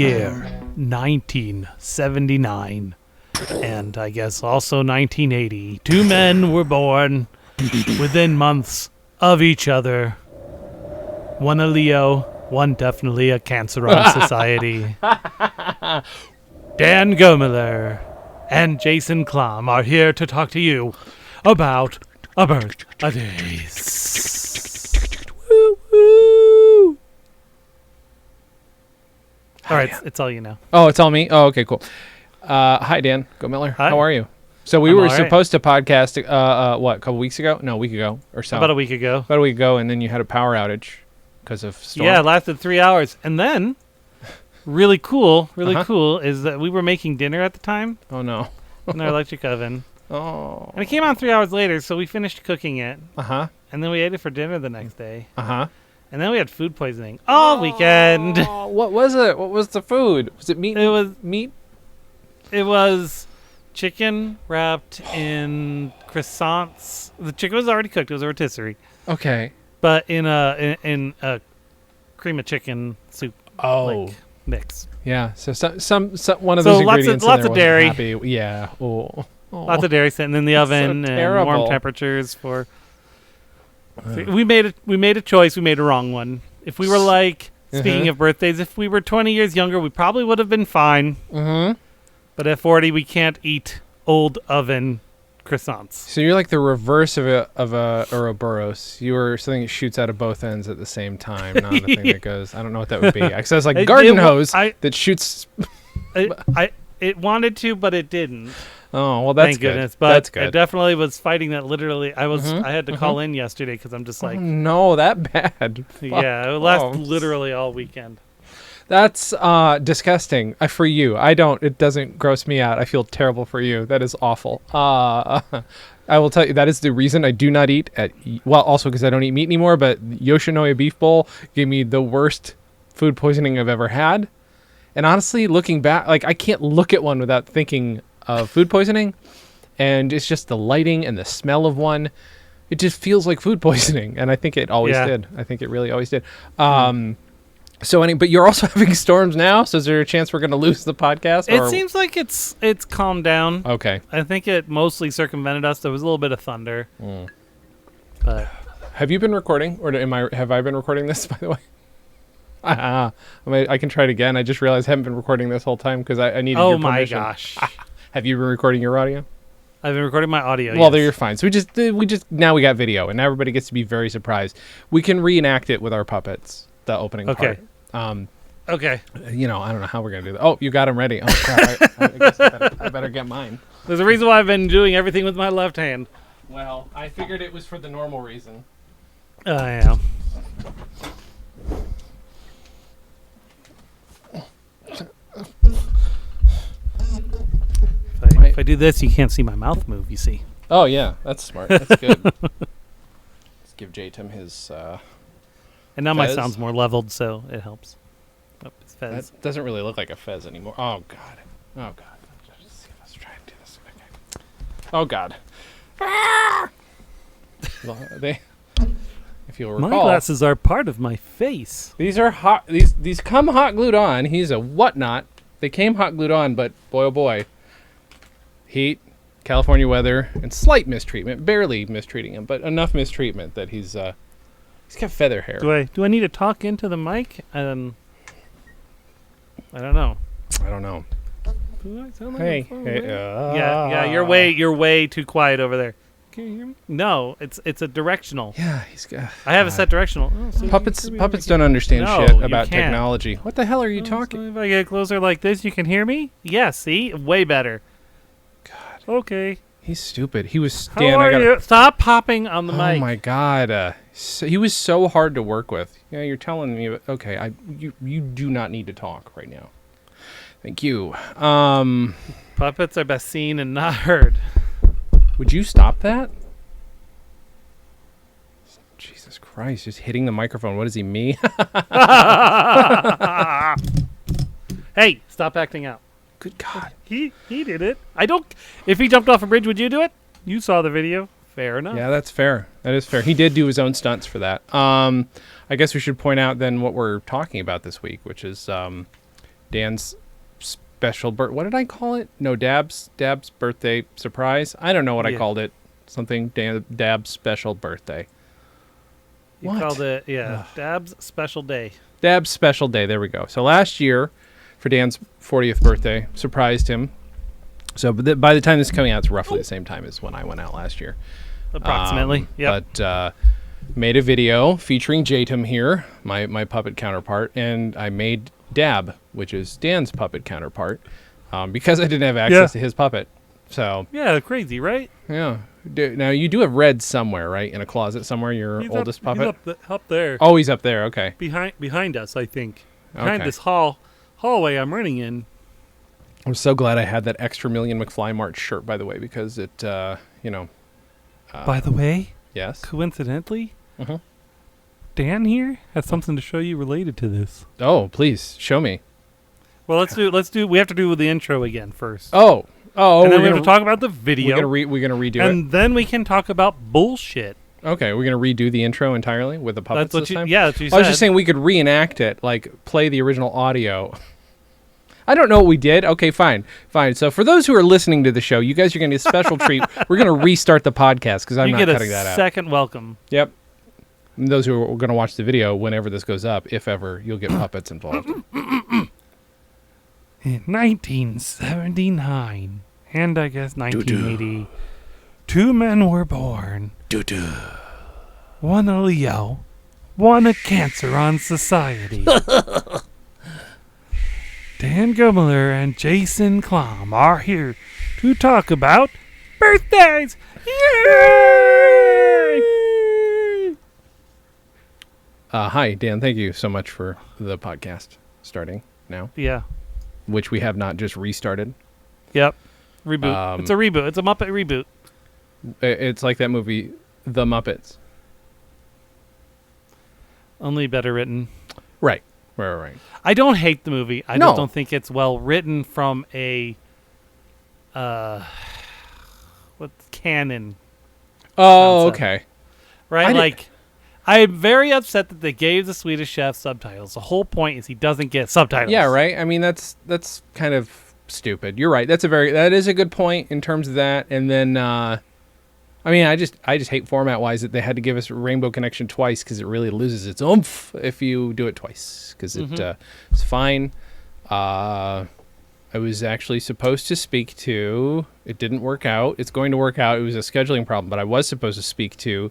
year 1979, and I guess also 1980. Two men were born within months of each other. One a Leo, one definitely a Cancer on Society. Dan Gomiller and Jason Klum are here to talk to you about a birthdays. Woo woo! All right, it's all you know. Oh, it's all me? Oh, okay, cool. Hi, Dan Gomiller. Hi. How are you? So we I'm were all right. supposed to podcast, what, a couple weeks ago? No, a week ago or so. About a week ago. About a week ago, and then you had a power outage because of storm. Yeah, it lasted 3 hours. And then, really cool is that we were making dinner at the time Oh, no. in our electric oven. Oh. And it came on 3 hours later, so we finished cooking it. Uh-huh. And then we ate it for dinner the next day. Uh-huh. And then we had food poisoning all weekend. Oh, what was it? What was the food? Was it meat? It was meat? It was chicken wrapped in croissants. The chicken was already cooked. It was a rotisserie. Okay. But in a cream of chicken soup like mix. Yeah. So some one of those ingredients lots in of there dairy. wasn't happy. Yeah. Oh. Lots of dairy sitting in the oven so and warm temperatures for. We made a choice. We made a wrong one. If we were speaking of birthdays, if we were 20 years younger, we probably would have been fine. Mm-hmm. But at 40, we can't eat old oven croissants. So you're like the reverse of a Ouroboros. You were something that shoots out of both ends at the same time, not the thing that goes. I don't know what that would be. Because I was like garden hose that shoots. It wanted to, but it didn't. Oh well, that's Thank good. goodness. But that's good. I definitely was fighting that. Literally, I had to call in yesterday because I'm just like, oh, no, that bad. Yeah, it lasted literally all weekend. That's disgusting for you. I don't. It doesn't gross me out. I feel terrible for you. That is awful. I will tell you that is the reason I do not eat at. Well, also because I don't eat meat anymore. But Yoshinoya beef bowl gave me the worst food poisoning I've ever had. And honestly, looking back, like I can't look at one without thinking of food poisoning. And it's just the lighting and the smell of one. It just feels like food poisoning, and I think it always did. I think it really always did. But you're also having storms now, so is there a chance we're going to lose the podcast? It seems like it's calmed down. Okay. I think it mostly circumvented us. There was a little bit of thunder. But have you been recording, or have I been recording this, by the way? I can try it again. I just realized I haven't been recording this whole time because I needed your permission. Oh my gosh. Have you been recording your audio? I've been recording my audio. Well, there you're fine. So we just now we got video, and everybody gets to be very surprised. We can reenact it with our puppets. The opening part. Okay. I don't know how we're gonna do that. Oh, you got them ready. Oh crap! I guess I better get mine. There's a reason why I've been doing everything with my left hand. Well, I figured it was for the normal reason. Yeah. If I do this, you can't see my mouth move, you see. Oh, yeah. That's smart. That's good. Let's give Djch his and now fez. my sound's more leveled, so it helps. Oh, it's fez. That doesn't really look like a fez anymore. Oh, God. Oh, God. Let's try and do this. Okay. Oh, God. If you'll recall, my glasses are part of my face. These are hot. These come hot glued on. He's a whatnot. They came hot glued on, but boy, oh, boy. Heat, California weather, and slight mistreatment. Barely mistreating him, but enough mistreatment that he's got feather hair. Do I need to talk into the mic? I don't know. Do I sound like Hey. Yeah, you're way too quiet over there. Can you hear me? No, it's a directional. Yeah, he's got. I have a set directional. Oh, so Puppets don't understand shit about technology. What the hell are you talking? So if I get closer like this, you can hear me? Yeah, see? Way better. God. Okay. He's stupid. He was How are you? Stop popping on the mic. Oh my God. He was so hard to work with. Yeah, you're telling me. Okay, you do not need to talk right now. Thank you. Puppets are best seen and not heard. Would you stop that? Jesus Christ, just hitting the microphone. What is he, me? Hey, stop acting out. Good God. He did it. If he jumped off a bridge, would you do it? You saw the video. Fair enough. Yeah, that's fair. That is fair. He did do his own stunts for that. I guess we should point out then what we're talking about this week, which is Dan's special what did I call it? No, Dab's birthday surprise. I don't know what I called it. Something Dab's special birthday. You called it, Dab's special day. Dab's special day. There we go. So last year, for Dan's 40th birthday, surprised him. So by the time this is coming out, it's roughly the same time as when I went out last year. Approximately, yeah. But made a video featuring Djch here, my puppet counterpart, and I made Dab, which is Dan's puppet counterpart, because I didn't have access to his puppet. So yeah, crazy, right? Yeah. Now you do have Red somewhere, right? In a closet somewhere. Your oldest puppet. He's up there. Oh, he's up there. Okay. Behind us, I think. Behind this hallway I'm running in. I'm so glad I had that extra Million McFly March shirt, by the way, because it, by the way, yes. Coincidentally, Dan here has something to show you related to this. Oh, please show me. Well, let's do. We have to do the intro again first. Oh, and then we have to talk about the video. We're gonna redo it, and then we can talk about bullshit. Okay, we're gonna redo the intro entirely with the puppets this time. Yeah, that's what you said. I was just saying we could reenact it, like play the original audio. I don't know what we did. Okay, fine. So for those who are listening to the show, you guys are going to get a special treat. We're going to restart the podcast because I'm not cutting that out. You get a second welcome. Yep. And those who are going to watch the video, whenever this goes up, if ever, you'll get puppets involved. In 1979, and I guess 1980, two men were born. One a Leo, one a Cancer on society. Dan Gumler and Jason Klom are here to talk about birthdays. Yay! Hi, Dan. Thank you so much for the podcast starting now. Yeah. Which we have not just restarted. Yep. Reboot. It's a reboot. It's a Muppet reboot. It's like that movie, The Muppets. Only better written. Right. Right. I don't hate the movie. I just don't think it's well written from a canon. Oh, concept. okay. Right? I'm very upset that they gave the Swedish Chef subtitles. The whole point is he doesn't get subtitles. Yeah, right. I mean, that's kind of stupid. You're right. That is a good point in terms of that. And then I mean, I just hate format-wise that they had to give us Rainbow Connection twice because it really loses its oomph if you do it twice because it's fine. I was actually supposed to speak to. It didn't work out. It's going to work out. It was a scheduling problem, but I was supposed to speak to.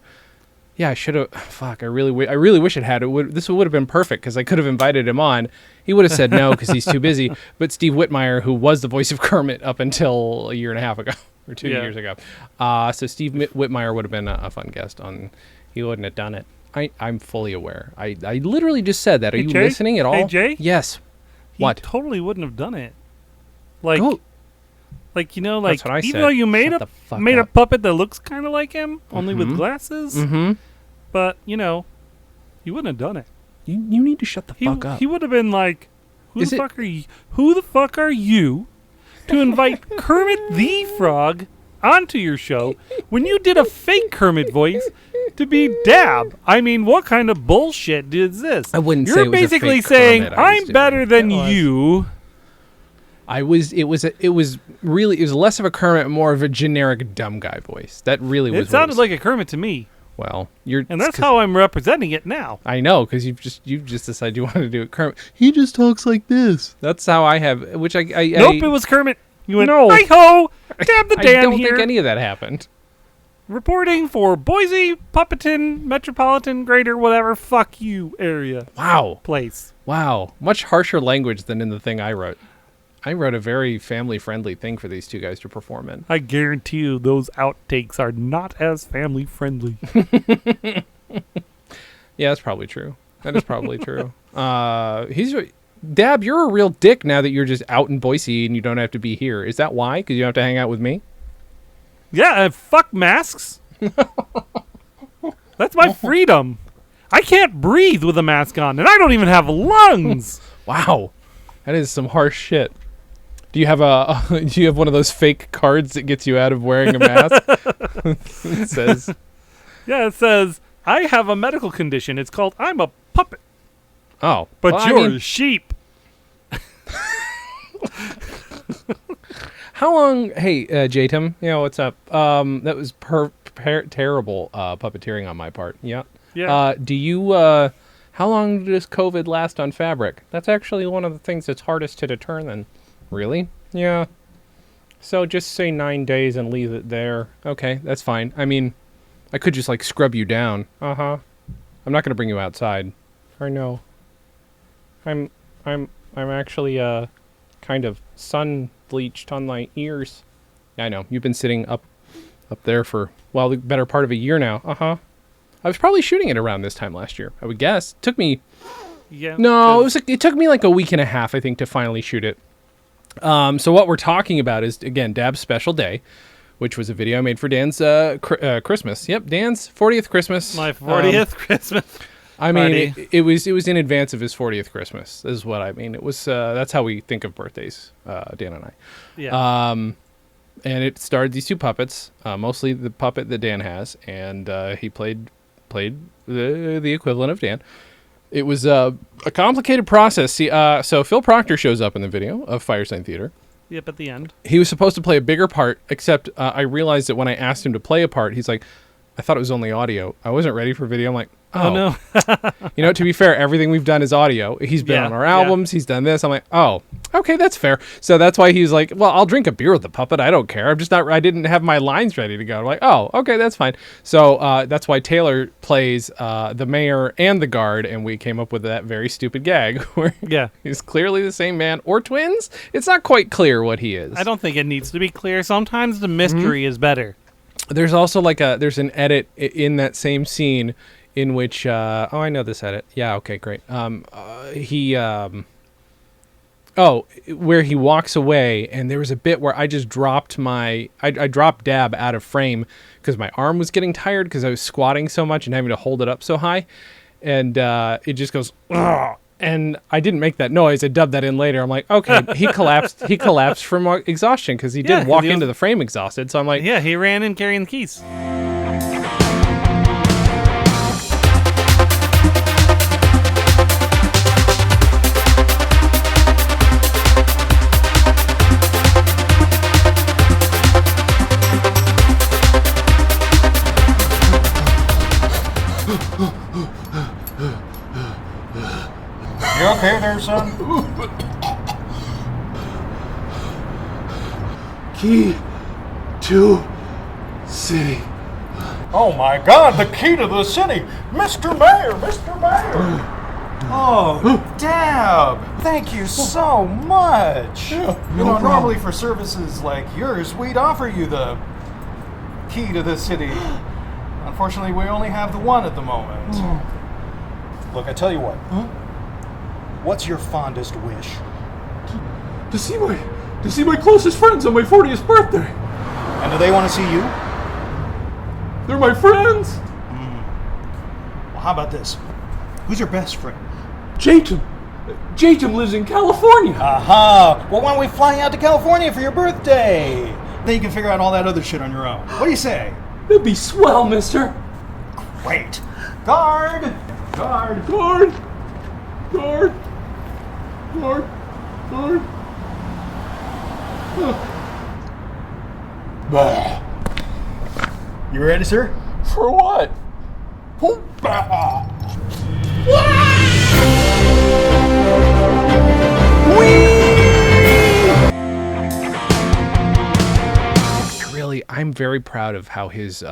Yeah, I should have. Fuck, I really wish it had. This would have been perfect because I could have invited him on. He would have said no because he's too busy. But Steve Whitmire, who was the voice of Kermit up until a year and a half ago. Or 2 years ago. So Steve Whitmire would have been a fun guest on. He wouldn't have done it. I'm fully aware. I literally just said that. Are you listening at all? Hey, Jay? Yes. He totally wouldn't have done it. That's what I even said. though you made a puppet that looks kind of like him, only with glasses, but, you wouldn't have done it. You need to shut the fuck up. He would have been like, who the fuck are you to invite Kermit the Frog onto your show when you did a fake Kermit voice to be Dab? I mean, what kind of bullshit is this? I wouldn't say You're it was basically a fake saying Kermit I was I'm doing. better than you. It was less of a Kermit, more of a generic dumb guy voice. That really was. It sounded like a Kermit to me. Well, and that's how I'm representing it now. I know, because you've just decided you want to do it. Kermit, he just talks like this. That's how I have. Which I nope, it was Kermit. You went, no. Hi ho, Dab the Dan I don't here. think any of that happened. Reporting for Boise, Puppeton, Metropolitan, Greater, whatever, fuck you area. Wow. Place. Wow. Much harsher language than in the thing I wrote. I wrote a very family-friendly thing for these two guys to perform in. I guarantee you those outtakes are not as family-friendly. Yeah, that's probably true. That is probably true. Dab, you're a real dick now that you're just out in Boise and you don't have to be here. Is that why? Because you don't have to hang out with me? Yeah, fuck masks. That's my freedom. I can't breathe with a mask on, and I don't even have lungs. Wow. That is some harsh shit. Do you have one of those fake cards that gets you out of wearing a mask? It says. Yeah, it says, I have a medical condition. It's called I'm a puppet. Oh. But you're a sheep. How long? Hey, Jtum, what's up? That was terrible puppeteering on my part. Yeah. Yeah. Do you? How long does COVID last on fabric? That's actually one of the things that's hardest to determine. Really? Yeah. So just say 9 days and leave it there. Okay, that's fine. I mean, I could just like scrub you down. I'm not gonna bring you outside. Or no. I'm actually kind of sun bleached on my ears. I know you've been sitting up there for the better part of a year now. I was probably shooting it around this time last year, I would guess. Took me it took me like a week and a half, I think, to finally shoot it. So what we're talking about is, again, Dab's special day, which was a video I made for Dan's Christmas. Yep, Dan's 40th Christmas. My 40th Christmas. I mean, it was in advance of his 40th Christmas, is what I mean. It was that's how we think of birthdays, Dan and I. Yeah. And it starred these two puppets, mostly the puppet that Dan has, and he played the equivalent of Dan. It was a complicated process. See, so Phil Proctor shows up in the video of Firesign Theater. Yep, at the end. He was supposed to play a bigger part, except I realized that when I asked him to play a part, he's like, I thought it was only audio. I wasn't ready for video. I'm like, oh no. To be fair, everything we've done is audio. He's been on our albums. He's done this. I'm like, oh, okay, that's fair. So that's why he's like, well, I'll drink a beer with the puppet. I don't care. I didn't have my lines ready to go. I'm like, oh, okay, that's fine. So that's why Taylor plays the mayor and the guard, and we came up with that very stupid gag where he's clearly the same man or twins. It's not quite clear what he is. I don't think it needs to be clear. Sometimes the mystery is better. There's also there's an edit in that same scene in which I know this edit. Yeah, okay, great. Where he walks away, and there was a bit where I just dropped I dropped Dab out of frame because my arm was getting tired because I was squatting so much and having to hold it up so high, and it just goes, ugh. And I didn't make that noise. I dubbed that in later. I'm like, okay, he collapsed. He collapsed from exhaustion because he did walk into the frame exhausted. So I'm like, yeah, he ran in carrying the keys. You okay there, son? Key to city. Oh my God, the key to the city! Mr. Mayor! Mr. Mayor! Oh, Dab! Thank you so much! Normally for services like yours, we'd offer you the key to the city. Unfortunately, we only have the one at the moment. Look, I tell you what. What's your fondest wish? To see my closest friends on my 40th birthday. And do they want to see you? They're my friends. Well, how about this? Who's your best friend? Jtum. Jtum lives in California. Aha! Well, why don't we fly out to California for your birthday? Then you can figure out all that other shit on your own. What do you say? That'd be swell, mister. Great. Guard! Guard! Guard! Guard! Guard! Guard! Bah. You ready, sir? For what? I'm very proud of how his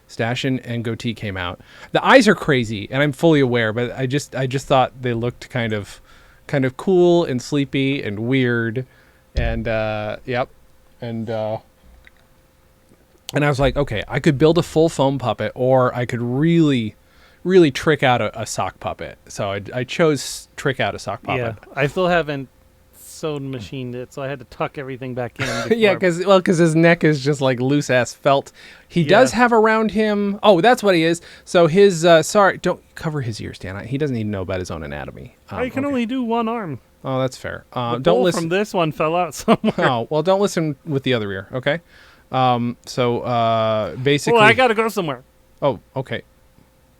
stash and goatee came out. The eyes are crazy, and I'm fully aware, but I just thought they looked kind of cool and sleepy and weird, and and I was like, okay, I could build a full foam puppet, or I could really trick out a sock puppet. So I chose trick out a sock puppet. Yeah, I still haven't sewed machined it, so I had to tuck everything back in. Yeah, because his neck is just like loose ass felt. He does have around him. Oh, that's what he is. So his sorry, don't cover his ears, Dan. He doesn't even know about his own anatomy. I can only do one arm. Oh, that's fair. The don't bowl listen from this one fell out somewhere. Oh, well, don't listen with the other ear, okay? So basically, well, I gotta go somewhere. Oh, okay.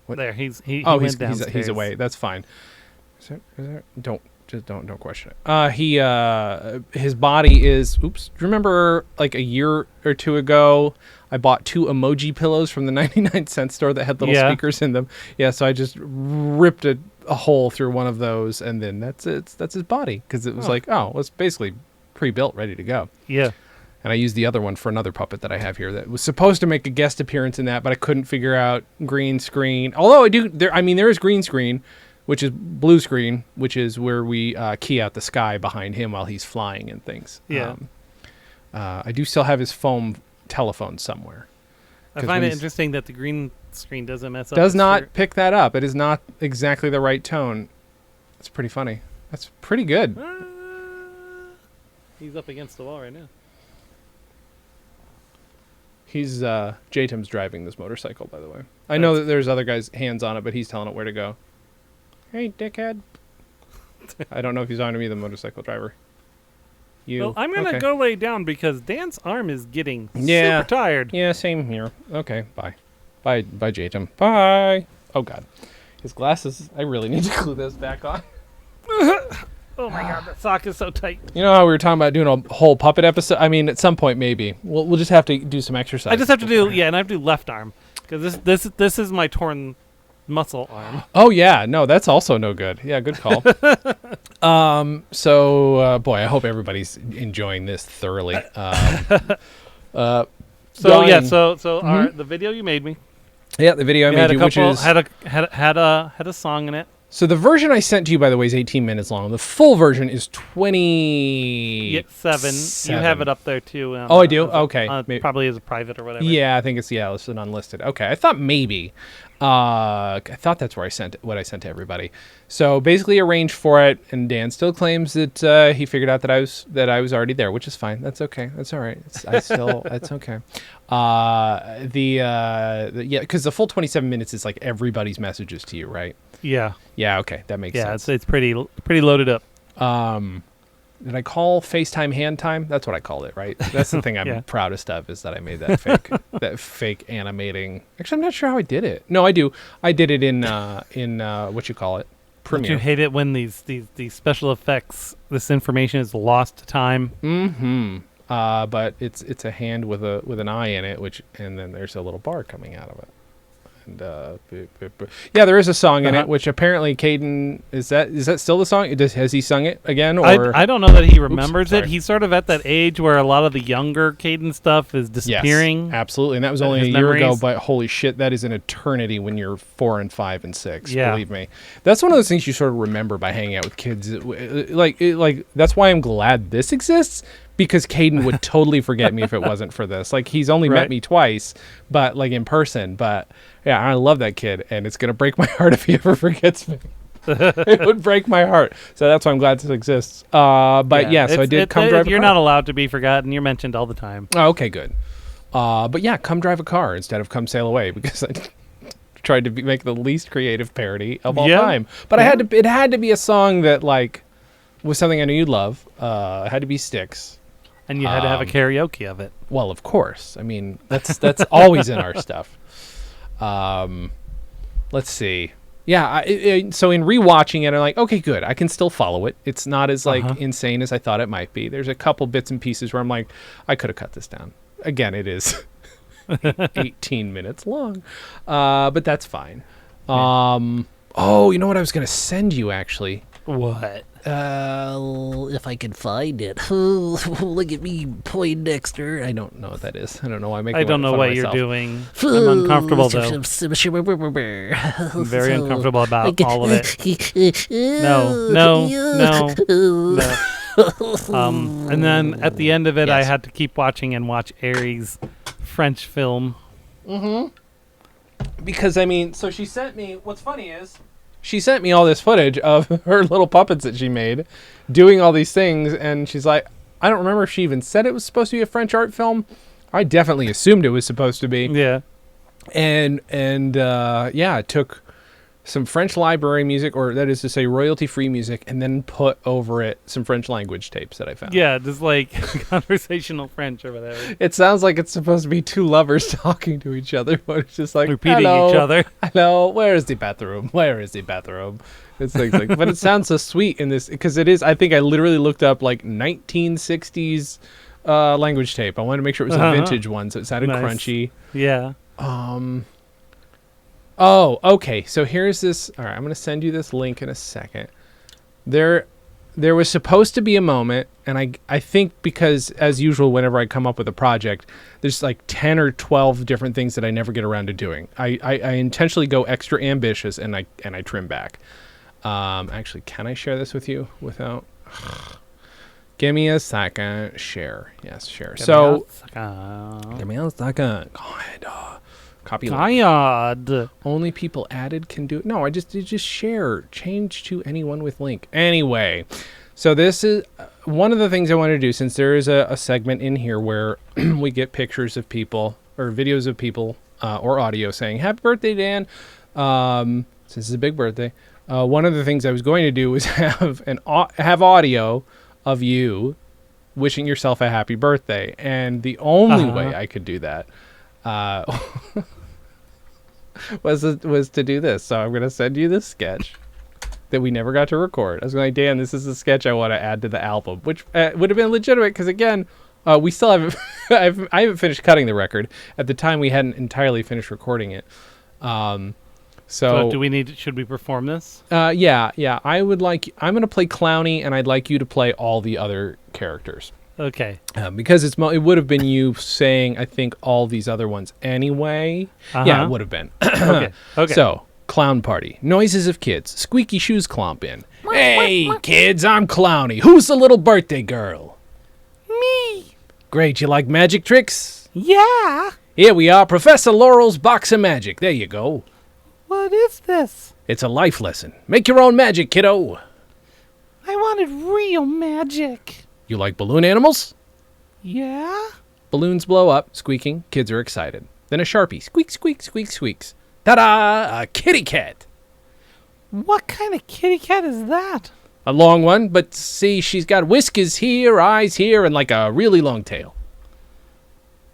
What? There, he oh, went downstairs. he's away. That's fine. Is there, don't Just don't question it. His body is. Oops. Do you remember like a year or two ago? I bought 2 emoji pillows from the 99-cent store that had little speakers in them. Yeah, so I just ripped a hole through one of those, and then that's his body, because it was it's basically pre-built, ready to go. Yeah. And I used the other one for another puppet that I have here that was supposed to make a guest appearance in that, but I couldn't figure out green screen. Although there is green screen, which is blue screen, which is where we key out the sky behind him while he's flying and things. Yeah. I do still have his foam telephone somewhere. I find it interesting that the green screen doesn't mess up. Does not pick that up. It is not exactly the right tone. It's pretty funny. That's pretty good. He's up against the wall right now. He's Jtum's driving this motorcycle, by the way. I know that there's other guys' hands on it, but he's telling it where to go. Hey, dickhead. I don't know if he's on to me, the motorcycle driver. Well, I'm going to go lay down because Dan's arm is getting super tired. Yeah, same here. Okay, bye. Bye, Jtum. Bye. Oh, God. His glasses, I really need to glue this back on. Oh, my God, that sock is so tight. You know how we were talking about doing a whole puppet episode? I mean, at some point, maybe. We'll just have to do some exercise. I just have to do, and I have to do left arm. Because this is my torn muscle arm. Oh, yeah. No, that's also no good. Yeah, good call. Boy, I hope everybody's enjoying this thoroughly. The video you made me. Yeah, the video I made you, which is had a song in it. So the version I sent to you, by the way, is 18 minutes long. The full version is 27. You have it up there too. I do. Okay, probably as a private or whatever. Yeah, I think it's listed unlisted. Okay, I thought maybe. I thought that's where I sent what I sent to everybody. So basically, arranged for it, and Dan still claims that he figured out that I was already there, which is fine. That's okay. That's all right. It's okay. Because the full 27 minutes is like everybody's messages to you, right? Yeah. Yeah. Okay, that makes sense. Yeah, it's pretty loaded up. Did I call FaceTime hand time? That's what I called it, right? That's the thing I'm proudest of, is that I made that fake animating. Actually, I'm not sure how I did it. No, I do. I did it in what you call it, Premiere. Don't you hate it when these special effects, this information is lost to time? Mm-hmm. But it's a hand with an eye in it, and then there's a little bar coming out of it. And there is a song in it, which apparently Caden is that still the song? Has he sung it again? Or I don't know that he remembers it. He's sort of at that age where a lot of the younger Caden stuff is disappearing. Yes, absolutely, and that was only a year ago. But holy shit, that is an eternity when you're 4 and 5 and 6. Yeah. Believe me, that's one of those things you sort of remember by hanging out with kids. Like that's why I'm glad this exists. Because Caden would totally forget me if it wasn't for this. Like, he's only met me twice, but like in person. But yeah, I love that kid, and it's gonna break my heart if he ever forgets me. It would break my heart. So that's why I'm glad this exists. So I did Come Drive a Car. You're not allowed to be forgotten. You're mentioned all the time. Oh, okay, good. But yeah, Come Drive a Car instead of Come Sail Away, because I tried to make the least creative parody of all time. But it had to be a song that like was something I knew you'd love. It had to be Styx. And you had to have a karaoke of it. Well, of course. I mean, that's always in our stuff. Let's see. Yeah. So in rewatching it, I'm like, okay, good. I can still follow it. It's not as insane as I thought it might be. There's a couple bits and pieces where I'm like, I could have cut this down. Again, it is 18 minutes long, but that's fine. Oh, you know what I was going to send you actually? What? If I could find it. Look at me, Poindexter. I don't know what that is. I don't know why I don't know what you're doing. I'm uncomfortable, though. I'm very uncomfortable about all of it. No. And then at the end of it, I had to keep watching and watch Aries' French film. Mm-hmm. Because, I mean, so she sent me... What's funny is... She sent me all this footage of her little puppets that she made doing all these things, and she's like, I don't remember if she even said it was supposed to be a French art film. I definitely assumed it was supposed to be. Yeah. And it took some French library music, or that is to say royalty-free music, and then put over it some French language tapes that I found. Yeah, just like conversational French or whatever. It sounds like it's supposed to be two lovers talking to each other, but it's just like, Repeating hello, each other. hello, where is the bathroom? Where is the bathroom? It's things like, but it sounds so sweet in this, because it is, I think I literally looked up like 1960s language tape. I wanted to make sure it was a vintage one, so it sounded Nice. crunchy. Yeah. Oh, okay. So here's this. All right, I'm going to send you this link in a second. There was supposed to be a moment, and I think because, as usual, whenever I come up with a project, there's like 10 or 12 different things that I never get around to doing. I intentionally go extra ambitious, and I trim back. Actually, can I share this with you without... Give me a second. Share. Yes, share. Give me a second. Go ahead. Copyright. God. Only people added can do it. No, you just share. Change to anyone with link. Anyway, so this is one of the things I want to do, since there is a segment in here where we get pictures of people or videos of people or audio saying, happy birthday, Dan. Since it's a big birthday. One of the things I was going to do was have audio of you wishing yourself a happy birthday. And the only way I could do that was to do this. So I'm going to send you this sketch that we never got to record. I was going, Dan, this is a sketch I want to add to the album, which would have been legitimate because, again, we still haven't I haven't finished cutting the record. At the time, we hadn't entirely finished recording it. So do we should we perform this? Yeah. I'm going to play Clowny, and I'd like you to play all the other characters. Okay. Because it would have been you saying, I think, all these other ones anyway. Yeah, it would have been. Okay. So, Clown Party. Noises of kids. Squeaky shoes clomp in. Hey, kids, I'm Clowny. Who's the little birthday girl? Me. Great, you like magic tricks? Yeah. Here we are, Professor Laurel's Box of Magic. There you go. What is this? It's a life lesson. Make your own magic, kiddo. I wanted real magic. You like balloon animals? Yeah. Balloons blow up, squeaking. Kids are excited. Then a Sharpie. Squeak, squeak, squeak, squeaks. Ta-da! A kitty cat. What kind of kitty cat is that? A long one, but see, she's got whiskers here, eyes here, and like a really long tail.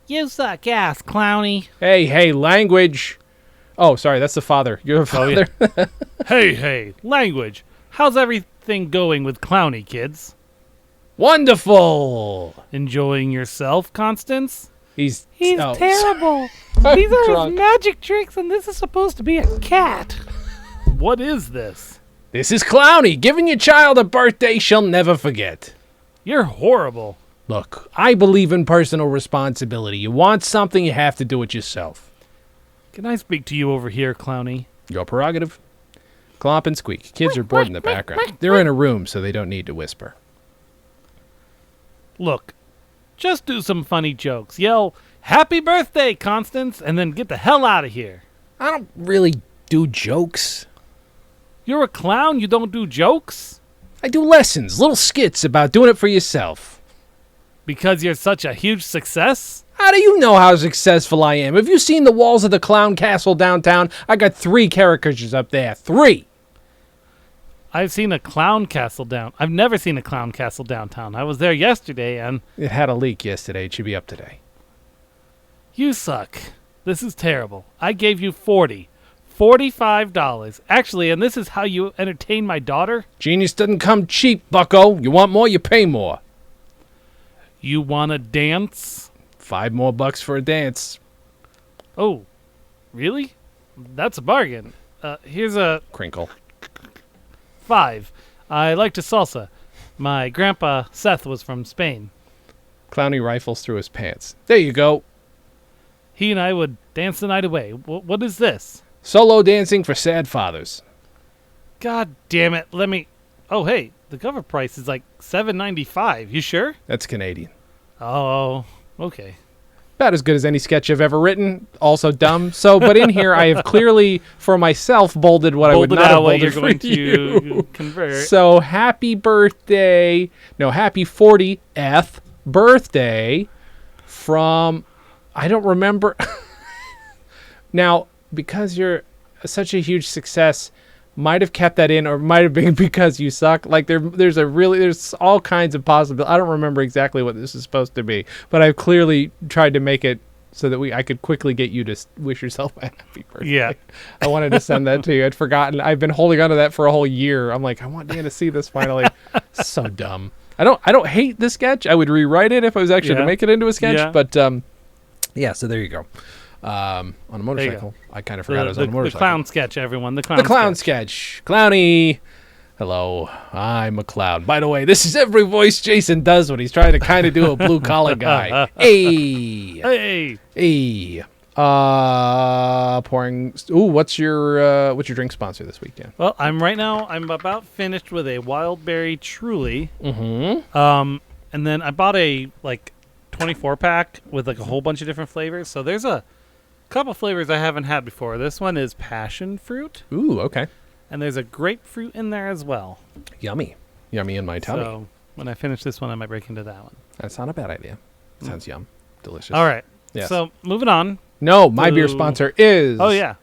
You suck ass, Clowny. Hey, language. Oh, sorry, that's the father. You're a father. Yeah. Hey, language. How's everything going with Clowny, kids? Wonderful. Enjoying yourself, Constance? He's terrible. I'm These are drunk. his magic tricks, and this is supposed to be a cat. What is this? This is Clowny, giving your child a birthday she'll never forget. You're horrible. Look, I believe in personal responsibility. You want something, you have to do it yourself. Can I speak to you over here, Clowny? Your prerogative. Clomp and squeak. Kids are bored in the background. They're in a room, so they don't need to whisper. Look, just do some funny jokes. Yell, happy birthday, Constance, and then get the hell out of here. I don't really do jokes. You're a clown, you don't do jokes? I do lessons, little skits about doing it for yourself. Because you're such a huge success? How do you know how successful I am? Have you seen the walls of the clown castle downtown? I got 3 caricatures up there. 3! I've seen a clown castle I've never seen a clown castle downtown. I was there yesterday, and It had a leak yesterday. It should be up today. you suck. This is terrible. I gave you $45. Actually, and this is how you entertain my daughter? Genius doesn't come cheap, bucko. You want more, you pay more. You want to dance? $5 more for a dance. Oh, really? That's a bargain. Here's a Crinkle. 5. I like to salsa. My grandpa Seth was from Spain. Clowny rifles through his pants. There you go. He and I would dance the night away. What is this? Solo dancing for sad fathers. God damn it. Let me... Oh, hey. The cover price is like $7.95. You sure? That's Canadian. Oh, okay. About as good as any sketch I've ever written. Also dumb. So, but in here I have clearly, for myself, bolded what I would Bolded not have out what bolded you're for going you. to convert. So, happy 40th birthday from, I don't remember. Now, because you're such a huge success, might have kept that in, or might have been because you suck. Like there's all kinds of possibilities. I don't remember exactly what this is supposed to be, but I've clearly tried to make it so that I could quickly get you to wish yourself a happy birthday. Yeah. I wanted to send that to you. I'd forgotten. I've been holding on to that for a whole year. I'm like, I want Dan to see this finally. So dumb. I don't hate the sketch. I would rewrite it if I was actually to make it into a sketch. Yeah. But yeah. So there you go. On a motorcycle. I kind of forgot it was on a motorcycle. The clown sketch, everyone. The clown sketch. Clowny. Hello, I'm a clown. By the way, this is every voice Jason does when he's trying to kind of do a blue collar guy. Hey. Hey. Pouring. Ooh, what's your drink sponsor this week, Dan? Well, I'm about finished with a wild berry truly. Mm-hmm. And then I bought a 24 pack with a whole bunch of different flavors. So there's a couple flavors I haven't had before. This one is passion fruit. Ooh, okay. And there's a grapefruit in there as well. Yummy in my tummy. So when I finish this one, I might break into that one. That's not a bad idea. Sounds yum, delicious. All right. Yes. So moving on. No, my beer sponsor is. Oh yeah.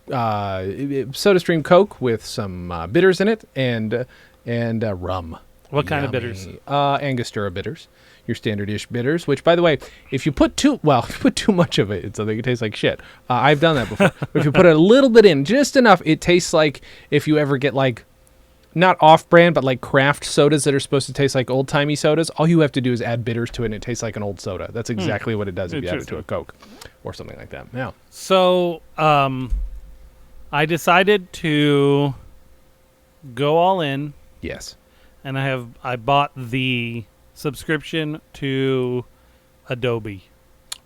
SodaStream Coke with some bitters in it and rum. What kind of bitters? Angostura bitters. Your standard-ish bitters, which, by the way, if you put too much of it, it tastes like shit. I've done that before. But if you put a little bit in, just enough, it tastes like if you ever get not off-brand, but craft sodas that are supposed to taste like old-timey sodas. All you have to do is add bitters to it, and it tastes like an old soda. That's exactly what it does if you add it to a Coke or something like that. Yeah. So, I decided to go all in. Yes. And I bought the subscription to Adobe.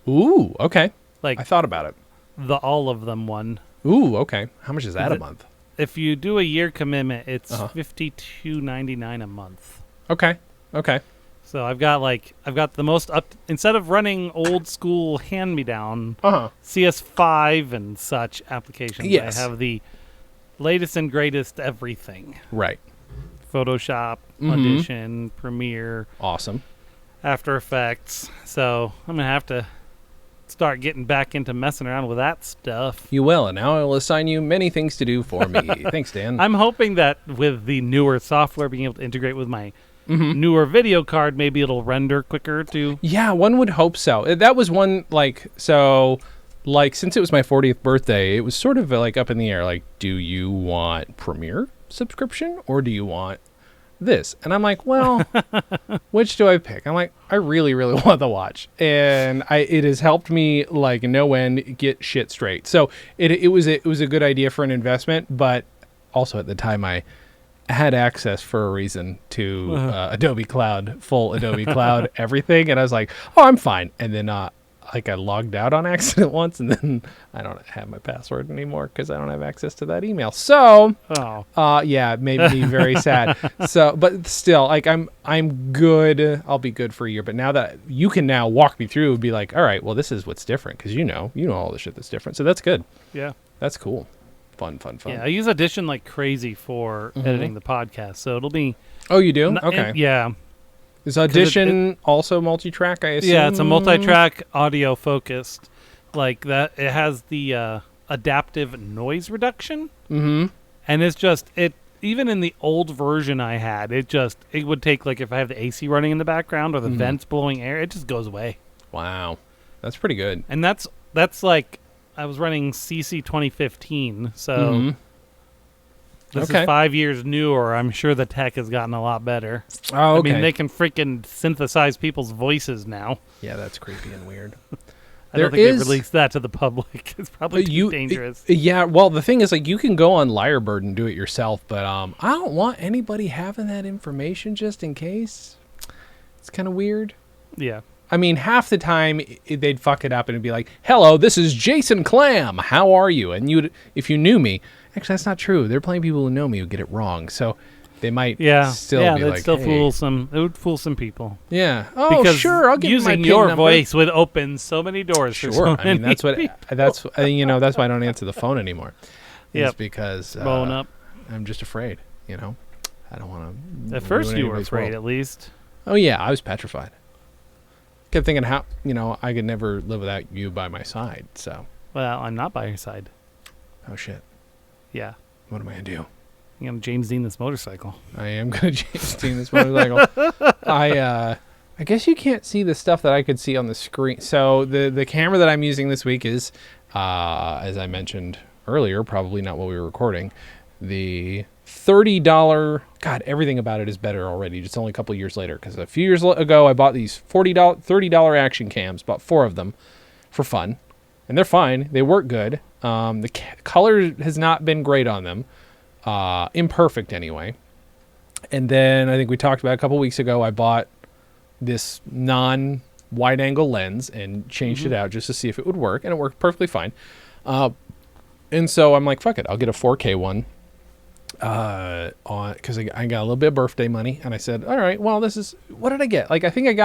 Ooh, okay. I thought about it. The all of them one. Ooh, okay. How much is that a month? If you do a year commitment, it's $52.99 a month. Okay. So I've got the most instead of running old school hand-me-down CS5 and such applications. Yes. I have the latest and greatest everything. Right. Photoshop, Audition, Premiere. Awesome. After Effects. So I'm going to have to start getting back into messing around with that stuff. You will, and now I will assign you many things to do for me. Thanks, Dan. I'm hoping that with the newer software being able to integrate with my newer video card, maybe it'll render quicker too. Yeah, one would hope so. That was one, since it was my 40th birthday, it was sort of up in the air. Do you want Premiere subscription or do you want this? And I'm like, well, which do I pick? I'm like, I really, really want the watch, and it has helped me no end get shit straight. So it was a good idea for an investment, but also at the time I had access for a reason to Adobe Cloud, full Adobe Cloud, everything, and I was like, oh, I'm fine. And then I logged out on accident once, and then I don't have my password anymore because I don't have access to that email. So, yeah, it made me very sad. So, but still, I'm good. I'll be good for a year. But now that you can now walk me through and be like, all right, well, this is what's different because you know all the shit that's different. So that's good. Yeah, that's cool. Fun. Yeah, I use Audition like crazy for editing the podcast, so it'll be. Oh, you do? Okay. Yeah. Is Audition also multi-track, I assume? Yeah, it's a multi-track audio focused. Like that, it has the adaptive noise reduction. Mm-hmm. And it's just, even in the old version I had, it would take, if I have the AC running in the background or the vents blowing air, it just goes away. Wow. That's pretty good. And that's I was running CC 2015, so... This is 5 years newer. I'm sure the tech has gotten a lot better. Oh, okay. I mean, they can freaking synthesize people's voices now. Yeah, that's creepy and weird. I don't think they've released that to the public. It's probably too dangerous. Yeah, well, the thing is, you can go on Lyrebird and do it yourself, but I don't want anybody having that information just in case. It's kind of weird. Yeah. I mean, half the time they'd fuck it up and it'd be like, "Hello, this is Jason Clam. How are you?" And if you knew me, actually that's not true. There are plenty of people who know me who get it wrong, so they might still be like, still hey. It would fool some people. Yeah. Oh, because sure. I'll give you my using your number. voice would open so many doors. Sure. For so I mean, that's what. people. That's why I don't answer the phone anymore. Yeah. It's because blowing up. I'm just afraid. I don't want to. At first, you were afraid, at least. Oh yeah, I was petrified. Kept thinking how I could never live without you by my side. So. Well, I'm not by your side. Oh shit. Yeah. What am I gonna do? You know, James Dean this motorcycle. I am going to James Dean this motorcycle. I guess you can't see the stuff that I could see on the screen. So the camera that I'm using this week is, as I mentioned earlier, probably not what we were recording, the $30. God, everything about it is better already. Just only a couple of years later. Because a few years ago, I bought these $30 action cams. Bought 4 of them for fun. And they're fine. They work good. The color has not been great on them. Imperfect anyway. And then I think we talked about a couple weeks ago, I bought this non-wide angle lens and changed it out just to see if it would work. And it worked perfectly fine. And so I'm like, fuck it. I'll get a 4K one. Because I got a little bit of birthday money, and I said, all right, well, what did I get? Like, I think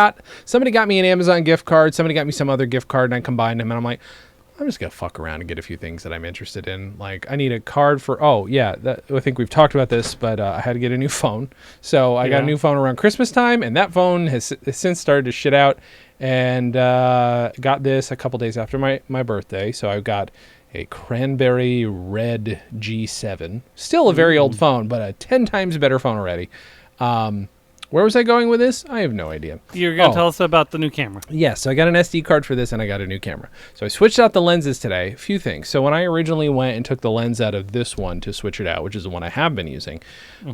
somebody got me an Amazon gift card, somebody got me some other gift card, and I combined them, and I'm like, I'm just gonna fuck around and get a few things that I'm interested in. Like, I need a card for, I think we've talked about this, but I had to get a new phone. So I got a new phone around Christmas time, and that phone has since started to shit out, and got this a couple days after my birthday. So I got a cranberry red G7. Still a very old phone, but a 10 times better phone already. Where was I going with this? I have no idea. You're going to tell us about the new camera. Yes, so I got an SD card for this, and I got a new camera. So I switched out the lenses today. A few things. So when I originally went and took the lens out of this one to switch it out, which is the one I have been using,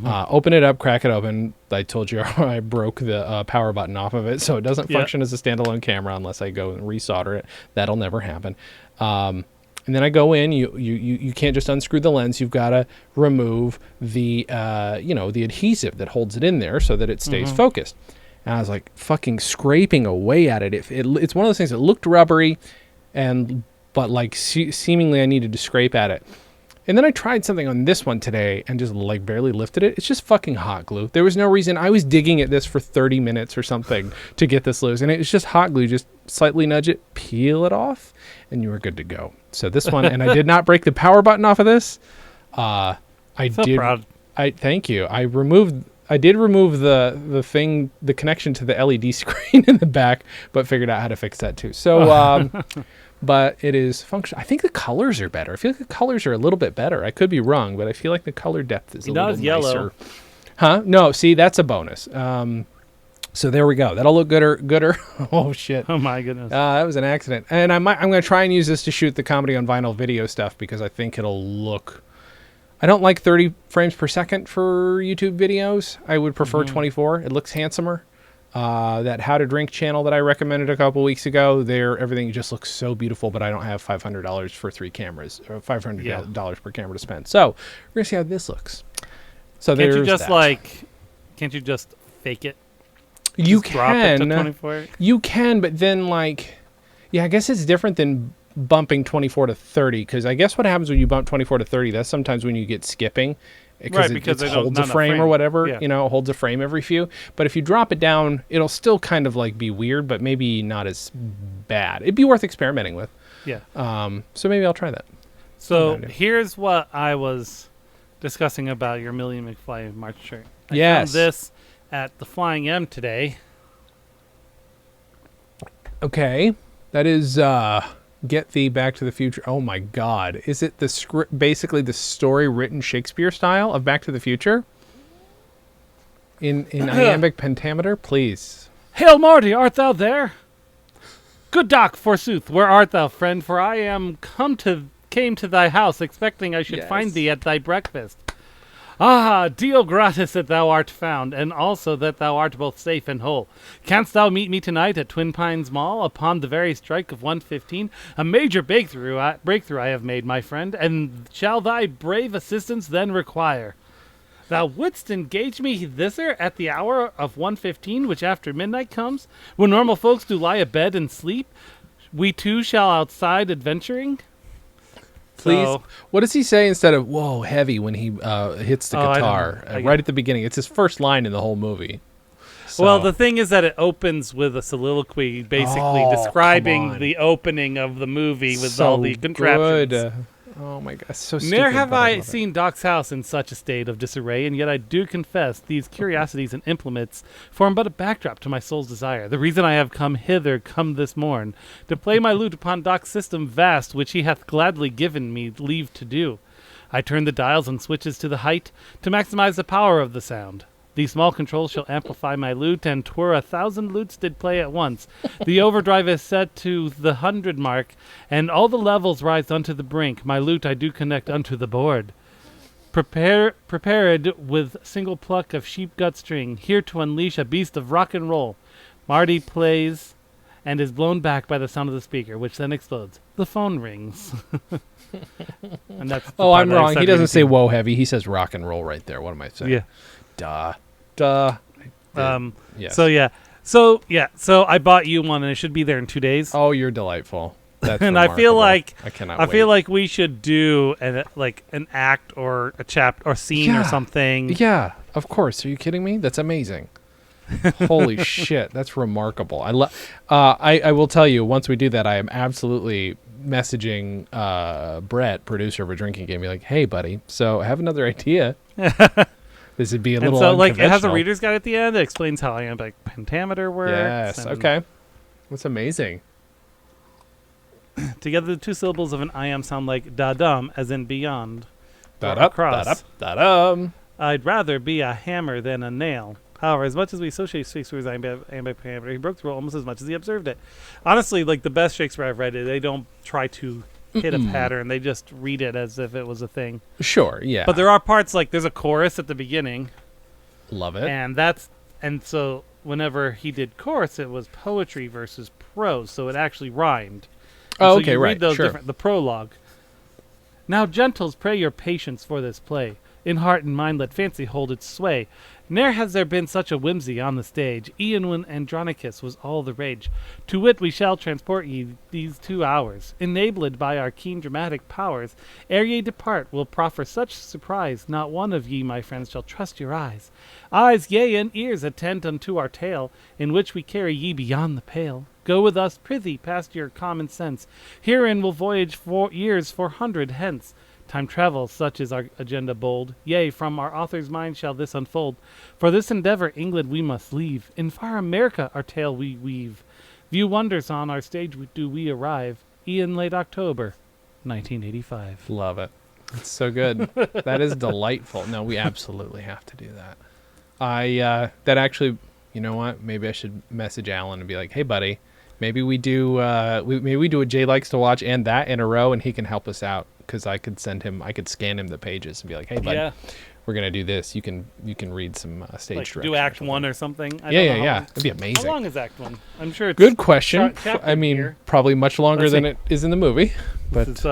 open it up, crack it open. I told you I broke the power button off of it, so it doesn't function as a standalone camera unless I go and resolder it. That'll never happen. And then I go in, you can't just unscrew the lens. You've got to remove the, the adhesive that holds it in there so that it stays focused. And I was like fucking scraping away at it. It's one of those things that looked rubbery, but like seemingly I needed to scrape at it. And then I tried something on this one today and just like barely lifted it. It's just fucking hot glue. There was no reason. I was digging at this for 30 minutes or something to get this loose. And it was just hot glue. Just slightly nudge it, peel it off, and you were good to go. So this one, and I did not break the power button off of this. Proud. Thank you. I did remove the connection to the LED screen in the back, but figured out how to fix that too. So, but it is functional. I think the colors are better. I feel like the colors are a little bit better. I could be wrong, but I feel like the color depth is a little yellow. nicer. Huh? No, see, that's a bonus. So there we go. That'll look gooder. Oh shit. Oh my goodness. That was an accident. And I'm going to try and use this to shoot the comedy on vinyl video stuff because I think it'll look. I don't like 30 frames per second for YouTube videos. I would prefer 24. It looks handsomer. That How to Drink channel that I recommended a couple weeks ago, everything just looks so beautiful, but I don't have $500 for 3 cameras, or $500 per camera to spend. So we're going to see how this looks. So can't you just fake it? You just drop it to can. 24? You can, but then I guess it's different than bumping 24 to 30, because I guess what happens when you bump 24 to 30, that's sometimes when you get skipping. Because it holds a frame or whatever, it holds a frame every few. But if you drop it down, it'll still kind of like be weird, but maybe not as bad. It'd be worth experimenting with. Yeah. So maybe I'll try that. So here's what I was discussing about your Million McFly March shirt. I Yes. found this at the Flying M today. Okay. That is Get Thee Back to the Future. Oh my God. Is it the script, basically the story written Shakespeare style of Back to the Future? In iambic pentameter, please. Hail Marty, art thou there? Good Doc, forsooth, where art thou, friend? For I came to thy house, expecting I should find thee at thy breakfast. Ah, Deo gratis that thou art found, and also that thou art both safe and whole. Canst thou meet me tonight at Twin Pines Mall, upon the very strike of 1:15? A major breakthrough I have made, my friend, and shall thy brave assistance then require. Thou wouldst engage me thither at the hour of 1:15, which after midnight comes, when normal folks do lie abed and sleep, we too shall outside adventuring. Please. So, What does he say instead of "whoa, heavy" when he hits the guitar? Right at the beginning. It's his first line in the whole movie. So. Well, the thing is that it opens with a soliloquy, basically describing the opening of the movie with all the contraptions. Good. Oh my God, so stupid. Ne'er have I seen Doc's house in such a state of disarray, and yet I do confess these curiosities and implements form but a backdrop to my soul's desire. The reason I have come this morn, to play my lute upon Doc's system vast, which he hath gladly given me leave to do. I turn the dials and switches to the height to maximize the power of the sound. These small controls shall amplify my lute, and 'twere 1,000 lutes did play at once. The overdrive is set to the 100 mark, and all the levels rise unto the brink. My lute I do connect unto the board. Prepared with single pluck of sheep gut string, here to unleash a beast of rock and roll. Marty plays and is blown back by the sound of the speaker, which then explodes. The phone rings. And that's the Oh, part I'm that I wrong. said He doesn't really say deep. whoa heavy. He says rock and roll right there. What am I saying? Yeah. Duh. Yes. So I bought you one, and it should be there in 2 days. Oh, you're delightful. That's And I feel remarkable. like I cannot I wait. feel like we should do an act or a chapter or scene or Yeah. something. Yeah, of course. Are you kidding me? That's amazing. Holy shit, that's remarkable. I will tell you, once we do that, I am absolutely messaging Brett, producer of a drinking game, be like, hey, buddy, so I have another idea. This would be a And little so, like, it has a unconventional. reader's guide at the end that explains how iambic pentameter works. Yes, and okay. That's amazing. Together, the two syllables of an iamb sound like da-dum, as in beyond. or Da-da, across. da-da, da-dum. I'd rather be a hammer than a nail. However, as much as we associate Shakespeare's iambic pentameter, he broke the rule almost as much as he observed it. Honestly, like, the best Shakespeare I've read, they don't try to hit a pattern. They just read it as if it was a thing. Sure, yeah. But there are parts, like, there's a chorus at the beginning. Love it. And so whenever he did chorus, it was poetry versus prose, so it actually rhymed. And Oh, so okay, you right, read those sure. different. The prologue. Now, gentles, pray your patience for this play. In heart and mind let fancy hold its sway. Ne'er has there been such a whimsy on the stage. E'en when Andronicus was all the rage. To wit, we shall transport ye these 2 hours, enabled by our keen dramatic powers. Ere ye depart, we'll proffer such surprise, not one of ye, my friends, shall trust your eyes. Eyes, yea, and ears attend unto our tale, in which we carry ye beyond the pale. Go with us, prithee, past your common sense. Herein will voyage 4 years 400 hence. Time travels, such is our agenda bold. Yea, from our author's mind shall this unfold. For this endeavor England we must leave. In far America our tale we weave. View wonders on our stage do we arrive. E'en late October, 1985. Love it. It's so good. That is delightful. No, we absolutely have to do that. That actually, you know what? Maybe I should message Alan and be like, hey, buddy, maybe we do maybe we do a Jay likes to watch and that in a row, and he can help us out, because I could scan him the pages and be like, hey, buddy, Yeah, we're gonna do this. You can read some stage like direction do or Act something. 1 or something. I Yeah, don't yeah, know how yeah. long- That'd be How amazing. long is Act 1? I'm sure it's Good question. chapter I mean, here. probably much longer Let's than see. it is in the movie. But It's,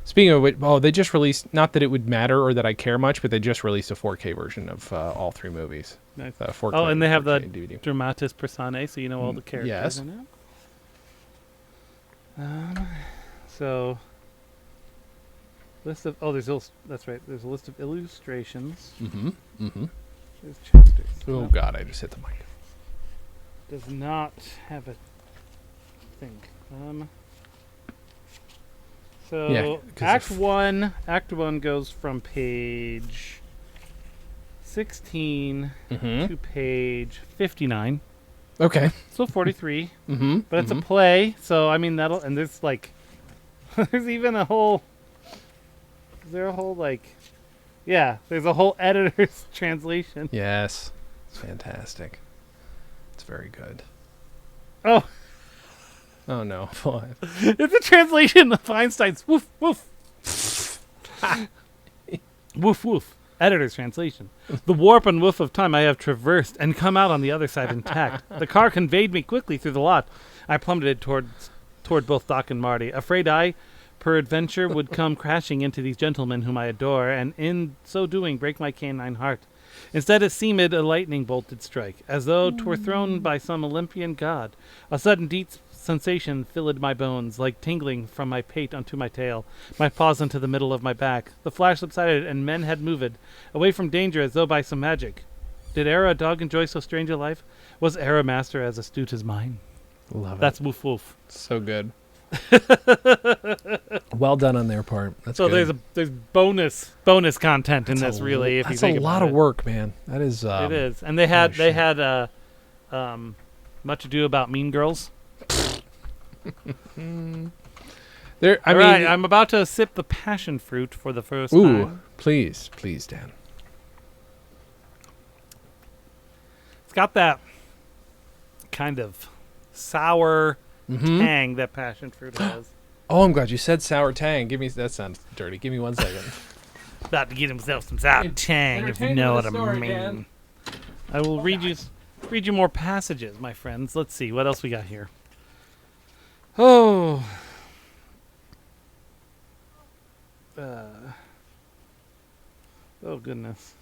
speaking of which, they just released, not that it would matter or that I care much, but they just released a 4K version of all 3 movies. nice. 4K, Oh, and they have the 4K DVD. dramatis personae, so you know all the characters. yes. in it. So, list of that's right. There's a list of illustrations. Mm-hmm. Mm-hmm. There's chapters. Oh, No, God, I just hit the mic. does not have a thing. So Yeah, 'cause Act 1 goes from page 16 Mm-hmm. to page 59. Okay. So 43. Mm-hmm. But it's a play, so I mean and there's like there's even a whole there's a whole editor's translation. Yes. It's fantastic. It's very good. Oh, Oh, no. What? it's a translation of Einstein's woof woof. Woof woof. Editor's translation. The warp and woof of time I have traversed and come out on the other side intact. The car conveyed me quickly through the lot. I plummeted toward both Doc and Marty, afraid I, peradventure, would come crashing into these gentlemen whom I adore, and in so doing break my canine heart. Instead, it seemed a lightning bolt did strike, as though 'twere thrown by some Olympian god. A sudden deep sensation filled my bones, like tingling from my pate unto my tail, my paws into the middle of my back. The flash subsided, and men had moved, away from danger as though by some magic. Did e'er a dog enjoy so strange a life? Was e'er a master as astute as mine? Love it. That's woof woof. So good. Well done on their part. That's So good. there's bonus content in That's this, a really. If you That's think a lot about of it. work, man. That is. It is, and they had shit. Much Ado About Mean Girls. I All mean, right, I'm about to sip the passion fruit for the first ooh, time. please, Dan. It's got that kind of sour tang that passion fruit has. Oh, I'm glad you said sour tang. That sounds dirty. Give me 1 second. About to get himself some sour tang, if you know what I mean. I will read you more passages, my friends. Let's see what else we got here. Oh. Oh goodness.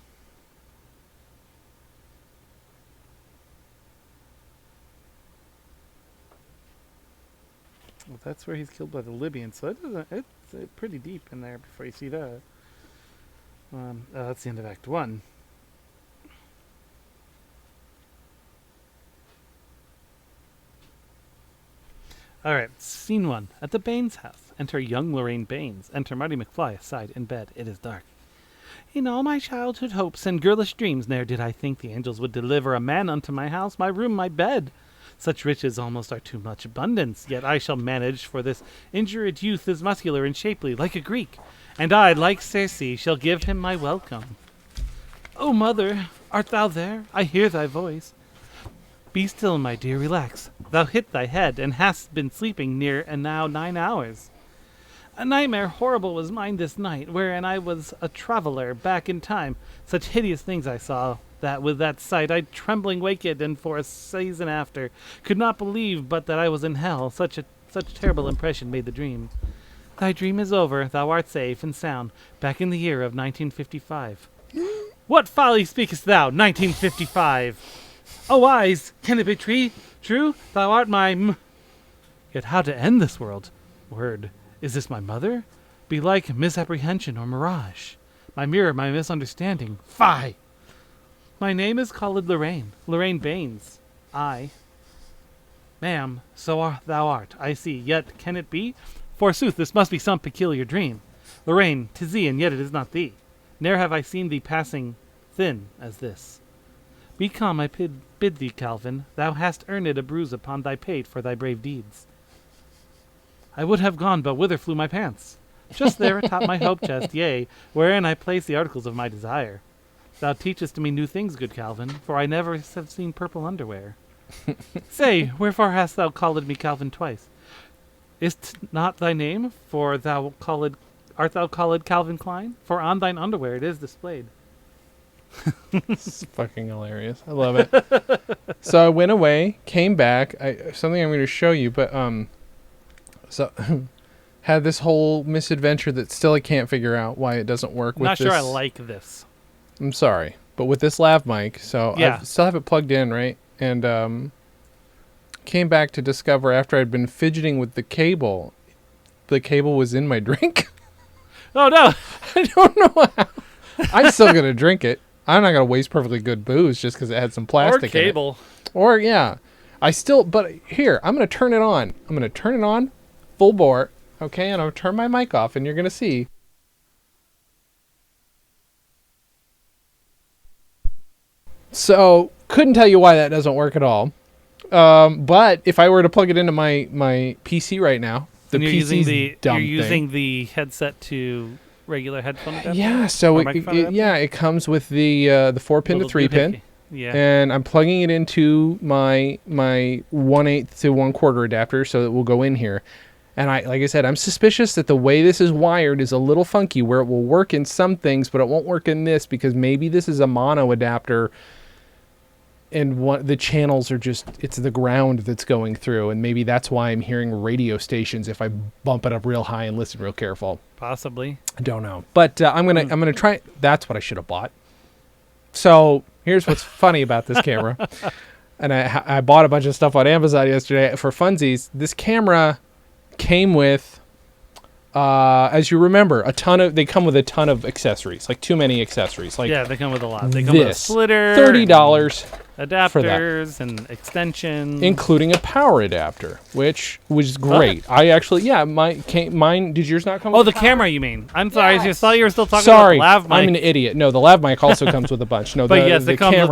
Well, that's where he's killed by the Libyans, so it's pretty deep in there before you see that. That's the end of Act 1. Alright, scene 1. At the Baines house. Enter young Lorraine Baines. Enter Marty McFly aside in bed. It is dark. In all my childhood hopes and girlish dreams, ne'er did I think the angels would deliver a man unto my house, my room, my bed. Such riches almost are too much abundance, yet I shall manage, for this injured youth is muscular and shapely, like a Greek, and I, like Circe, shall give him my welcome. O mother, art thou there? I hear thy voice. Be still, my dear, relax. Thou hit thy head, and hast been sleeping near and now 9 hours. A nightmare horrible was mine this night, wherein I was a traveller back in time. Such hideous things I saw, that with that sight I trembling waked, and for a season after could not believe but that I was in hell. Such terrible impression made the dream. Thy dream is over, thou art safe and sound, back in the year of 1955. What folly speakest thou, 1955? O eyes, can it be true? Thou art my Yet how to end this word? Is this my mother? Belike misapprehension or mirage. My mirror, my misunderstanding. Fie! My name is called Lorraine Baines. I. Ma'am, so thou art, I see. Yet can it be? Forsooth, this must be some peculiar dream. Lorraine, 'tis thee, and yet it is not thee. Ne'er have I seen thee passing thin as this. Be calm, I bid thee, Calvin. Thou hast earned a bruise upon thy pate for thy brave deeds. I would have gone, but whither flew my pants? Just there atop my hope chest, yea, wherein I place the articles of my desire. Thou teachest me new things, good Calvin, for I never have seen purple underwear. Say, wherefore hast thou called me Calvin twice? Is't not thy name, for art thou called Calvin Klein? For on thine underwear it is displayed. It's fucking hilarious. I love it. So I went away, came back. Something I'm going to show you, but so had this whole misadventure that still I can't figure out why it doesn't work. I'm not sure I like this. I'm sorry, but with this lav mic, so yeah. I still have it plugged in, right? And came back to discover after I'd been fidgeting with the cable was in my drink. Oh no! I don't know how. I'm still gonna drink it. I'm not gonna waste perfectly good booze just because it had some plastic or cable. in it. Or yeah, but here I'm gonna turn it on. I'm gonna turn it on, full bore. Okay, and I'll turn my mic off, and you're gonna see. So couldn't tell you why that doesn't work at all. But if I were to plug it into my PC right now, the PC's dumb You're using the headset to regular headphone adapter? Yeah, so it comes with the 4-pin to 3-pin. Yeah. And I'm plugging it into my 1/8 to 1/4 adapter so it will go in here. And like I said, I'm suspicious that the way this is wired is a little funky, where it will work in some things, but it won't work in this, because maybe this is a mono adapter and the channels are it's the ground that's going through, and maybe that's why I'm hearing radio stations if I bump it up real high and listen real careful. Possibly. I don't know. But I'm gonna try. That's what I should have bought. So here's what's funny about this camera. And I bought a bunch of stuff on Amazon yesterday for funsies. This camera came with, as you remember, they come with a ton of accessories, like too many accessories. Like, yeah, they come with a lot. They come with a splitter, $30 adapters and extensions, including a power adapter, which was great. I actually, mine. Did yours not come? Oh, with the camera, you mean? I'm sorry, I just thought you were still talking about the lav mic. I'm an idiot. No, the lav mic also comes with a bunch. No, but yes, it comes with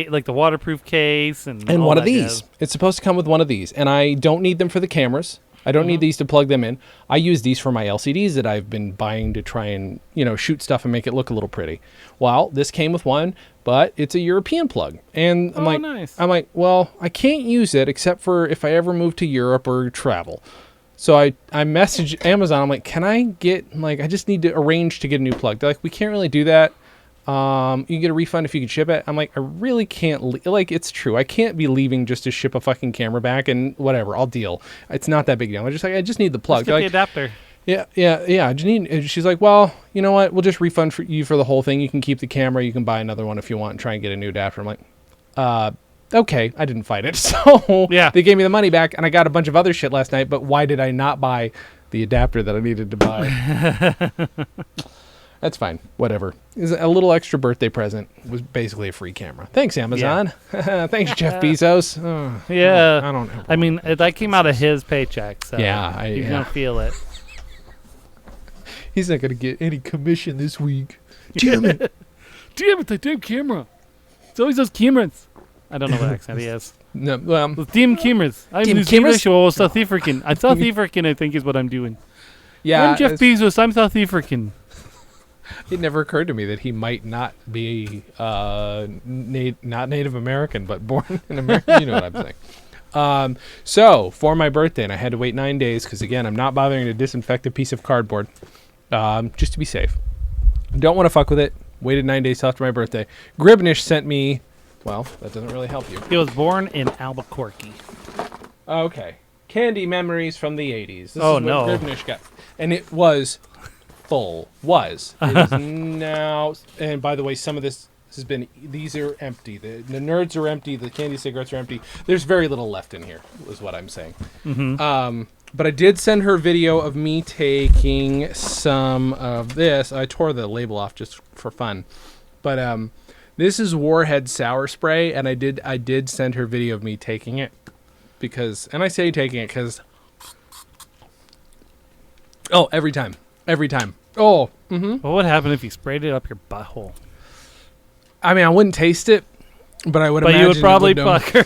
like the waterproof case and all one that of these. jazz. It's supposed to come with one of these, and I don't need them for the cameras. I don't need these to plug them in. I use these for my LCDs that I've been buying to try and, shoot stuff and make it look a little pretty. Well, this came with one, but it's a European plug. And Nice. I'm like, well, I can't use it except for if I ever move to Europe or travel. So I messaged Amazon. I'm like, can I get, I just need to arrange to get a new plug. They're like, we can't really do that. You can get a refund if you can ship it. I'm like, I really can't, it's true. I can't be leaving just to ship a fucking camera back and whatever, I'll deal. It's not that big a deal. I'm just like, I just need the plug. Just get the adapter. Yeah. I just need, she's like, well, you know what? We'll just refund you for the whole thing. You can keep the camera. You can buy another one if you want and try and get a new adapter. I'm like, okay. I didn't fight it. So yeah, they gave me the money back and I got a bunch of other shit last night, but why did I not buy the adapter that I needed to buy? That's fine. Whatever. It's a little extra birthday present. It was basically a free camera. Thanks, Amazon. Yeah. Thanks, Jeff Bezos. Yeah. I don't know. I mean, that came out of his paycheck, so yeah, he's going to feel it. He's not going to get any commission this week. Damn it. Damn it, the damn camera. It's always those cameras. I don't know what accent he has. No, Those damn cameras. I'm damn New cameras? Zealand, South African. I'm South African, I think is what I'm doing. yeah. I'm Jeff Bezos. I'm South African. It never occurred to me that he might not be not Native American, but born in America. You know what I'm saying. So for my birthday, and I had to wait 9 days because again, I'm not bothering to disinfect a piece of cardboard, just to be safe. Don't want to fuck with it. Waited 9 days till after my birthday. Gribnish sent me. Well, that doesn't really help you. He was born in Albuquerque. Okay, candy memories from the 80s. This is Oh, what no. Gribnish got, and it was full. It is now, and by the way, some of this has been, these are empty. The nerds are empty. The candy cigarettes are empty. There's very little left in here, is what I'm saying. But I did send her video of me taking some of this. I tore the label off just for fun. But this is Warhead Sour Spray, and I did send her video of me taking it. And I say taking it because, every time. Oh, What would happen if you sprayed it up your butthole? I mean, I wouldn't taste it, but I would But imagine you would probably it would, pucker.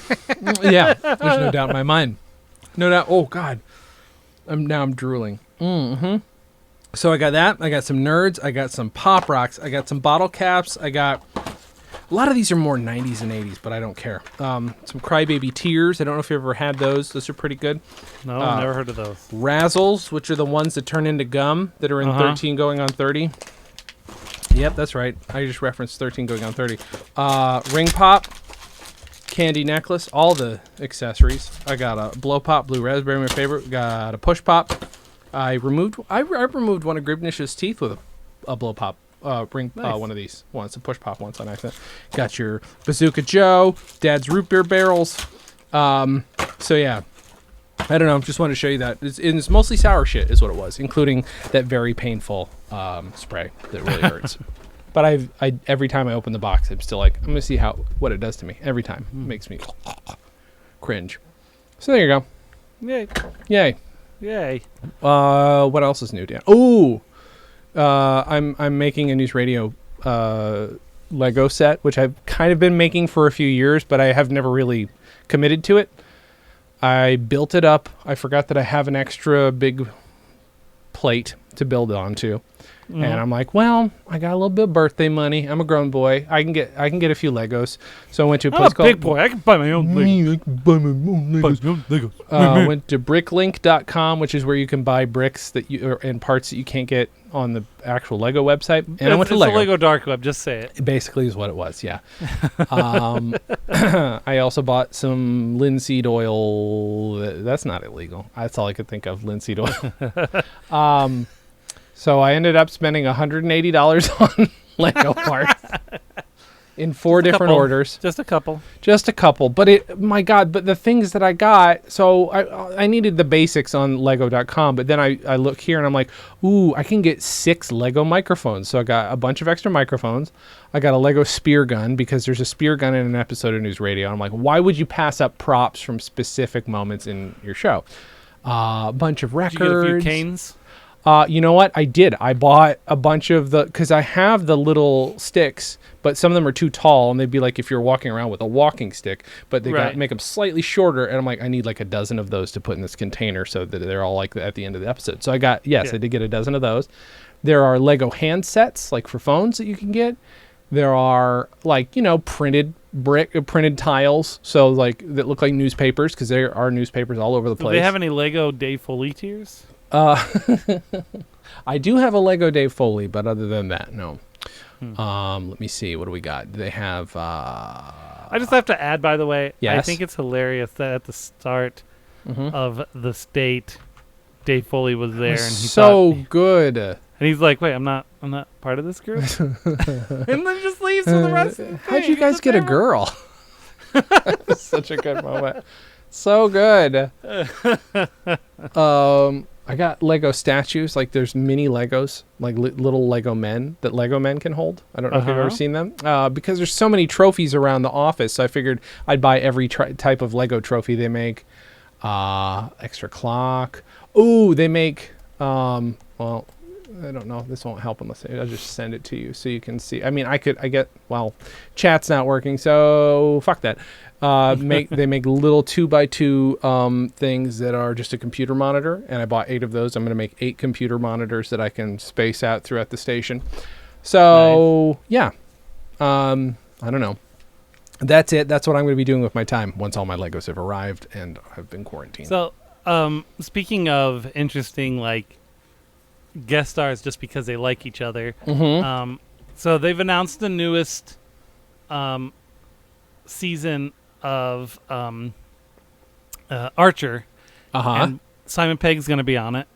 yeah, there's no doubt in my mind. No doubt. Oh, God. I'm drooling. So I got that. I got some Nerds. I got some Pop Rocks. I got some bottle caps. I got... A lot of these are more 90s and 80s, but I don't care. Some Crybaby Tears. I don't know if you ever had those. Those are pretty good. No, I've never heard of those. Razzles, which are the ones that turn into gum that are in 13 going on 30. Yep, that's right. I just referenced 13 going on 30. Ring Pop, candy necklace, all the accessories. I got a Blow Pop, Blue Raspberry, my favorite. Got a Push Pop. I removed one of Gribnish's teeth with a Blow Pop. Ring Nice. One of these once, a Push Pop once on accident. Got your Bazooka Joe, Dad's root beer barrels. So yeah, I don't know. Just wanted to show you that it's mostly sour shit, is what it was, including that very painful spray that really hurts. But I every time I open the box, I'm still like, I'm gonna see what it does to me. Every time it makes me cringe. So there you go. Yay. Yay. Yay. What else is new, Dan? Ooh. I'm making a news radio Lego set, which I've kind of been making for a few years, but I have never really committed to it. I built it up. I forgot that I have an extra big plate to build onto. And I'm like, well, I got a little bit of birthday money. I'm a grown boy. I can get a few Legos. So I went to a I'm place a called big boy. I can buy my own Legos. went to bricklink.com, which is where you can buy bricks and parts that you can't get on the actual Lego website. And I went to it's Lego. a Lego dark web. Just say it. It basically is what it was, yeah. I also bought some linseed oil. That's not illegal. That's all I could think of, linseed oil. So I ended up spending $180 on Lego parts in 4 different couple. orders. Just a couple. Just a couple. But my God, but the things that I got, so I needed the basics on Lego.com, but then I look here and I'm like, ooh, I can get 6 Lego microphones. So I got a bunch of extra microphones. I got a Lego spear gun because there's a spear gun in an episode of News Radio. I'm like, why would you pass up props from specific moments in your show? A bunch of records. Did you get a few canes? You know what? I did. I bought a bunch of because I have the little sticks, but some of them are too tall, and they'd be like if you're walking around with a walking stick, but they Right. make them slightly shorter, and I'm like, I need like a dozen of those to put in this container so that they're all like at the end of the episode. So I Yeah. did get a dozen of those. There are Lego hand sets, like for phones that you can get. There are like, printed tiles, so like that look like newspapers, because there are newspapers all over the Do place. they have any Lego Dave Foley tiers? I do have a Lego Dave Foley, but other than that, no. Let me see. What do we got? They have. I just have to add, by the way, I Yes? think it's hilarious that at the start of the state, Dave Foley was there, and he so thought, good. and he's like, "Wait, I'm not part of this group," and then just leaves for the rest of the How'd thing. you guys It's get a terrible. girl? Such a good moment. So good. I got Lego statues. Like there's mini Legos, like little Lego men that Lego men can hold. I don't know if you've ever seen them. Because there's so many trophies around the office, so I figured I'd buy every type of Lego trophy they make. Extra clock. Ooh, they make. Well, I don't know. This won't help unless I'll just send it to you so you can see. I mean, well, chat's not working, so fuck that. They make little 2x2 things that are just a computer monitor, and I bought 8 of those. I'm going to make 8 computer monitors that I can space out throughout the station. So yeah, I don't know. That's it. That's what I'm going to be doing with my time once all my Legos have arrived and I've been quarantined. So, speaking of interesting, like guest stars, just because they like each other. So they've announced the newest season of Archer, and Simon Pegg's going to be on it.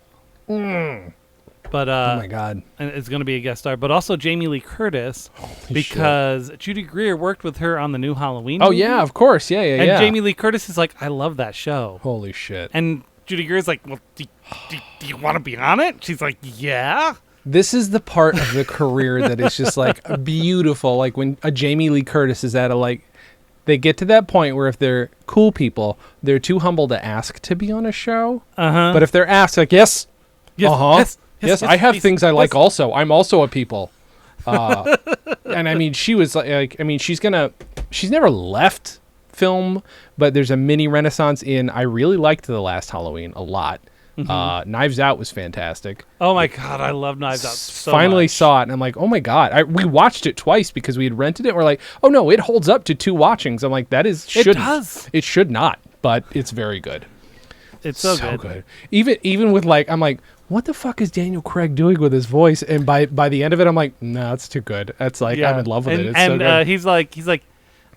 But oh my god, and it's going to be a guest star, but also Jamie Lee Curtis, because Judy Greer worked with her on the new Halloween. Oh movie. yeah, of course, yeah. And Jamie Lee Curtis is like, I love that show. Holy shit. And Judy Greer's like, well, do you want to be on it? She's like, yeah. This is the part of the career that is just like beautiful. Like when a Jamie Lee Curtis is at they get to that point where if they're cool people, they're too humble to ask to be on a show. But if they're asked, like, yes, yes, I have please, things I like yes. also. I'm also a people. And I mean, she was she's never left film, but there's a mini renaissance I really liked the last Halloween a lot. Knives Out was fantastic. Oh my god, I love Knives Out so Finally much. saw it, and I'm like, oh my god. We watched it twice because we had rented it. We're like, oh no, it holds up to 2 watchings. I'm like, It shouldn't. does. It should not, but it's very good. It's so good. Even with I'm like, what the fuck is Daniel Craig doing with his voice? And by the end of it, I'm like, no, it's too good. That's like, I'm in love with it. It's so good. He's like,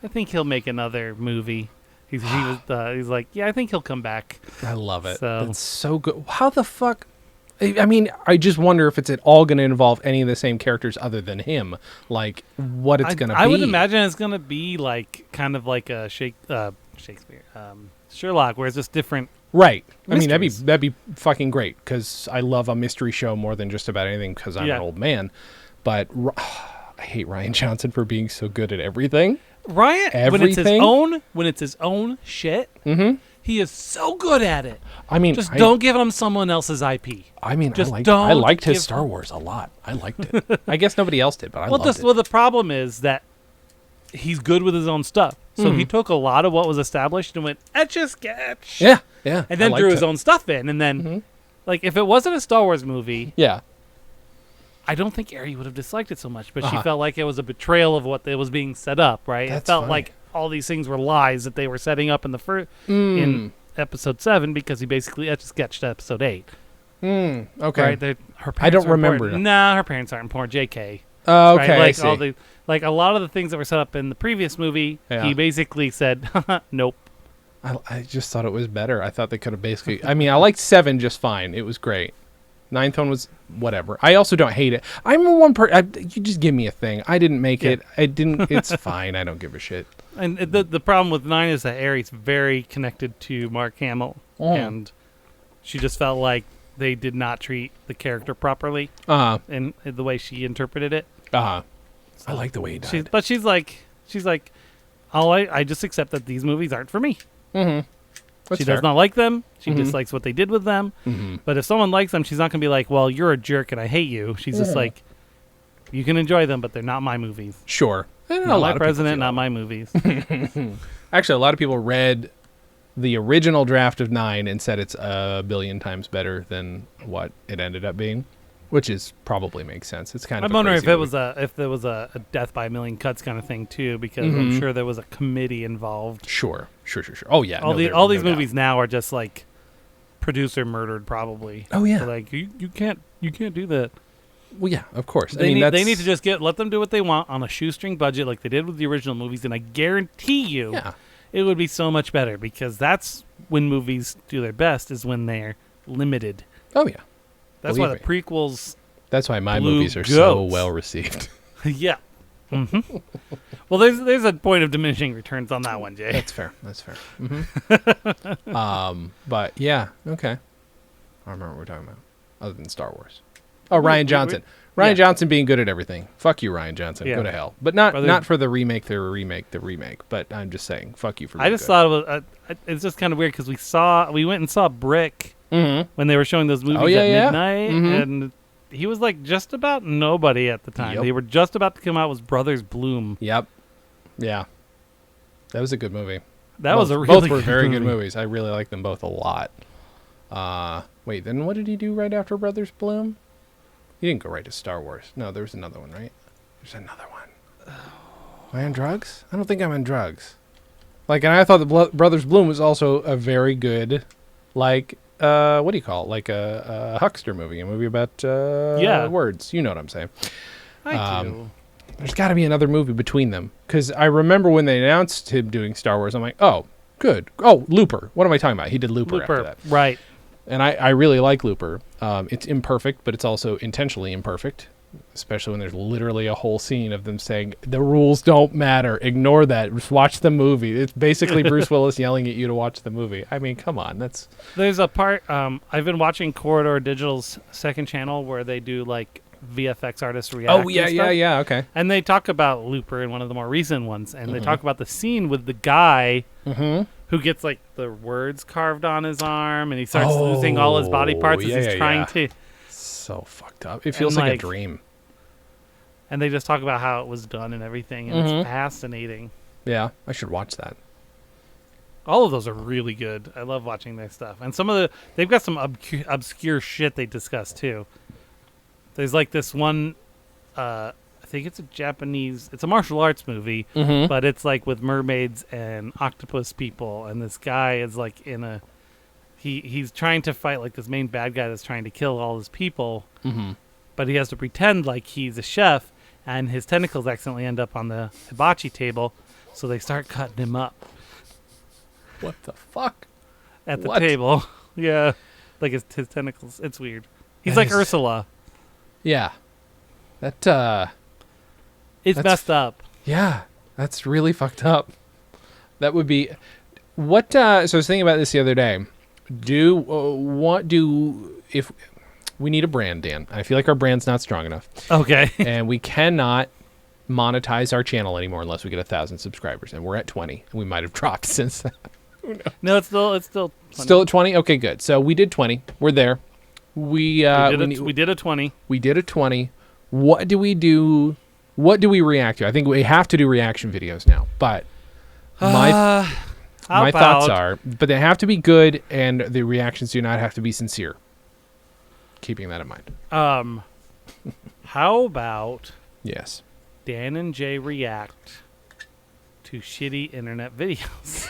I think he'll make another movie. He's like, yeah, I think he'll come back. I love it. So- It's so good. How the fuck? I mean, I just wonder if it's at all going to involve any of the same characters other than him. Like, what it's going to be. I would imagine it's gonna be like kind of like a Shakespeare, Sherlock, where it's just different. Right. I mean, mysteries. that'd be fucking great because I love a mystery show more than just about anything because I'm an old man. But I hate Ryan Johnson for being so good at everything. Ryan, when it's his own shit, he is so good at it. I mean, Just don't give him someone else's IP. I mean, just I don't liked his give Star him- Wars a lot. I liked it. I guess nobody else did, but I loved it. Well, the problem is that he's good with his own stuff. So he took a lot of what was established and went etch a sketch. Yeah. And then I drew liked his it. own stuff in. And then, like, if it wasn't a Star Wars movie, Yeah. I don't think Ari would have disliked it so much. But she felt like it was a betrayal of what was being set up, right? That's it felt funny. like all these things were lies that they were setting up in the in episode 7 because he basically etch a sketched episode 8. Okay. Right? Her I don't parents are remember. important. Nah, her parents aren't important. Jk. Oh, okay. Right? I Like see. like a lot of the things that were set up in the previous movie, Yeah. he basically said, "Nope." I just thought it was better. I thought they could have basically. I mean, I liked 7 just fine. It was great. 9th one was whatever. I also don't hate it. I'm one person. You just give me a thing. I didn't make it. I didn't. It's fine. I don't give a shit. And the problem with 9 is that Ari's very connected to Mark Hamill, and she just felt like they did not treat the character properly in the way she interpreted it. I like the way he died. She's like, oh, I just accept that these movies aren't for me. That's she fair. does not like them. She dislikes what they did with them. But if someone likes them, she's not going to be like, well, you're a jerk and I hate you. She's just like, you can enjoy them, but they're not my movies. Sure. Not my president, not my movies. Actually, a lot of people read the original draft of 9 and said it's a billion times better than what it ended up being, which is probably makes sense. It's kind of. I'm wondering if there was a death by a million cuts kind of thing too, because I'm sure there was a committee involved. Sure. Oh yeah. All these movies now are just like producer murdered, probably. Oh yeah. They're like you can't do that. Well, yeah, of course. They need to just let them do what they want on a shoestring budget, like they did with the original movies, and I guarantee you, it would be so much better, because that's when movies do their best, is when they're limited. Oh yeah. That's Believe why the prequels. That's why my Blue movies are so goats. well received. Yeah. Well, there's a point of diminishing returns on that one, Jay. That's fair. But yeah, okay. I don't remember what we're talking about, other than Star Wars. Oh, Ryan Johnson. Ryan Johnson being good at everything. Fuck you, Ryan Johnson. Yeah. Go to hell. But not for the remake. But I'm just saying, fuck you for. I just thought it was. It's just kind of weird because we went and saw Brick when they were showing those movies at midnight, and he was like just about nobody at the time. Yep. They were just about to come out with Brothers Bloom. Yep. Yeah. That was a good movie. Both were very good movies. I really like them both a lot. Wait, then what did he do right after Brothers Bloom? He didn't go right to Star Wars. No, there was another one, right? There's another one. Am I on drugs? I don't think I'm on drugs. Like, and I thought the Brothers Bloom was also a very good, like, what do you call it? Like a huckster movie, a movie about words. You know what I'm saying? I do. There's got to be another movie between them, because I remember when they announced him doing Star Wars, I'm like, oh, good. Oh, Looper. What am I talking about? He did Looper after that. Right. And I really like Looper. It's imperfect, but it's also intentionally imperfect, especially when there's literally a whole scene of them saying, the rules don't matter. Ignore that. Just watch the movie. It's basically Bruce Willis yelling at you to watch the movie. I mean, come on. There's a part, I've been watching Corridor Digital's second channel where they do like VFX artists react. Oh, yeah, okay. And they talk about Looper in one of the more recent ones, and they talk about the scene with the guy who gets like the words carved on his arm, and he starts losing all his body parts as he's trying to. So fucked up. It feels like a dream. And they just talk about how it was done and everything, and it's fascinating. Yeah, I should watch that. All of those are really good. I love watching their stuff, and they've got some obscure shit they discuss too. There's like this one, I think it's it's a martial arts movie, but it's like with mermaids and octopus people, and this guy is like he's trying to fight like this main bad guy that's trying to kill all his people, but he has to pretend like he's a chef, and his tentacles accidentally end up on the hibachi table, so they start cutting him up. What the fuck? At the table. Yeah. Like his tentacles. It's weird. He's like Ursula. Yeah. It's messed up. Yeah. That's really fucked up. That would be what so I was thinking about this the other day. If we need a brand, Dan. I feel like our brand's not strong enough. Okay. And we cannot monetize our channel anymore unless we get 1,000 subscribers, and we're at 20. And we might have dropped since then. No, it's still 20. Still at 20? Okay, good. So we did 20. We're there. We did a 20. We did a 20. What do we do? What do we react to? I think we have to do reaction videos now. But my thoughts are, but they have to be good, and the reactions do not have to be sincere. Keeping that in mind. How about yes, Dan and Jay react to shitty internet videos,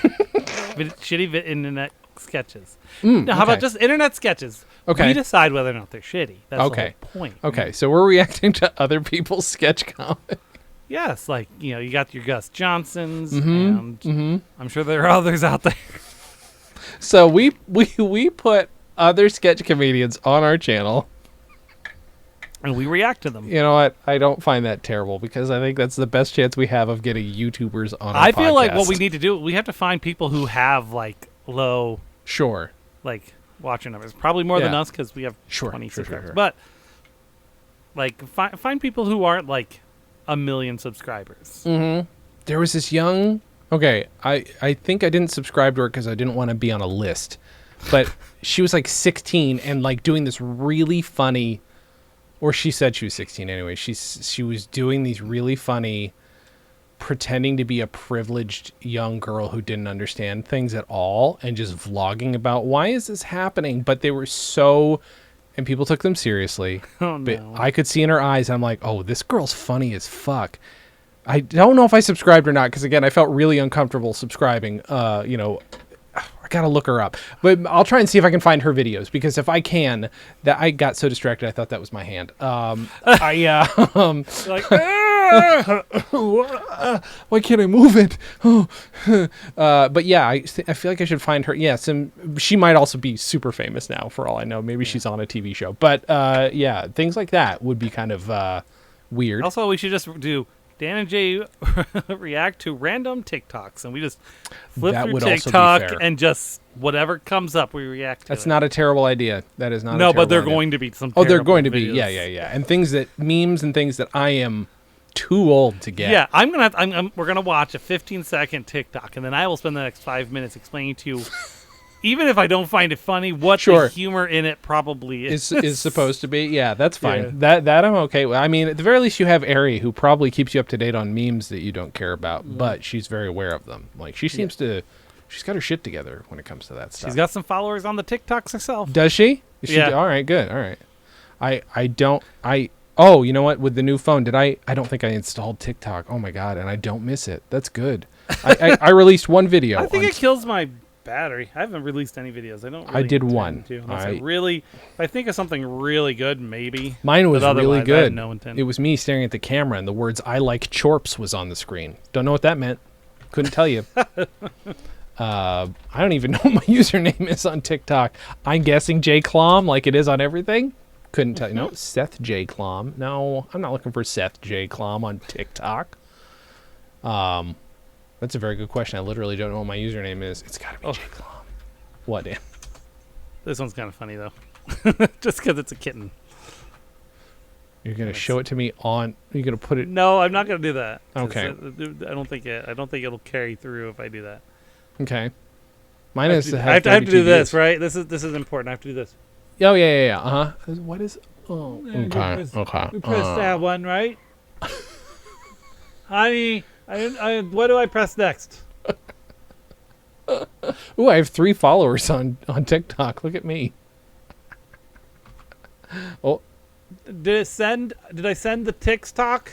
shitty internet sketches. Now, how about just internet sketches? Okay. We decide whether or not they're shitty. That's the whole point. Okay, so we're reacting to other people's sketch comedy. Yes, like, you got your Gus Johnsons, and I'm sure there are others out there. So we put other sketch comedians on our channel. And we react to them. You know what? I don't find that terrible, because I think that's the best chance we have of getting YouTubers on our I feel podcast. like what we need to do, we have to find people who have, like, low... Sure. Like, watcher numbers. Probably more than us, because we have 20 subscribers. Sure. But, like, find people who aren't, like, 1 million subscribers. There was this young Okay, I think I didn't subscribe to her because I didn't want to be on a list. But she was like 16 and like doing this really funny, or she said she was 16 anyway. She was doing these really funny, pretending to be a privileged young girl who didn't understand things at all and just vlogging about why is this happening? But they were so, and people took them seriously. Oh, But no. I could see in her eyes, I'm like, oh, this girl's funny as fuck. I don't know if I subscribed or not because again, I felt really uncomfortable subscribing. I gotta look her up, but I'll try and see if I can find her videos because if I can, that I got so distracted I thought that was my hand. Like, Why can't I move it? But yeah, I feel like I should find her. Yeah, she might also be super famous now for all I know. Maybe she's on a TV show. But yeah, things like that would be kind of weird. also, we should just do Dan and Jay react to random TikToks, and we just flip That through would also be TikTok fair. and just whatever comes up, we react to. That's it. not a terrible idea. That is not. No, a but they're terrible idea. going to be some. Oh, they're terrible going to be. videos. Yeah. And things that memes and things that I am too old to get. Yeah, we're gonna watch a 15-second TikTok, and then I will spend the next 5 minutes explaining to you, even if I don't find it funny, what Sure. the humor in it probably is. Is supposed to be. Yeah, that's fine. Yeah. That I'm okay with. I mean, at the very least, you have Ari, who probably keeps you up to date on memes that you don't care about, but she's very aware of them. Like she seems to, she's got her shit together when it comes to that stuff. She's got some followers on the TikToks herself. Does she? Is she? Yeah. All right. Good. All right. I don't. Oh, you know what? With the new phone, I don't think I installed TikTok. Oh my god, and I don't miss it. That's good. I released one video. I think on it kills my battery. I haven't released any videos. I don't. Really I did intend one. to, unless if I think of something really good, maybe. Mine was But really otherwise, I had good. no intent. It was me staring at the camera, and the words "I like chorps" was on the screen. Don't know what that meant. Couldn't tell you. I don't even know what my username is on TikTok. I'm guessing J Clom, like it is on everything. Couldn't tell you. No, Seth J Clom. No, I'm not looking for Seth J Clom on TikTok. That's a very good question. I literally don't know what my username is. It's got to be J Clom. What, Dan? This one's kind of funny though, just because it's a kitten. You're gonna show it to me on? You're gonna put it? No, I'm not gonna do that. 'cause Okay. I don't think it'll carry through if I do that. Okay. Mine I is. have to do this, right? This is important. I have to do this. Oh yeah. Uh huh. What is? Oh. Okay. Okay. We press that one, right? Honey, what do I press next? Ooh, I have 3 followers on TikTok. Look at me. Oh. Did I send the TikTok?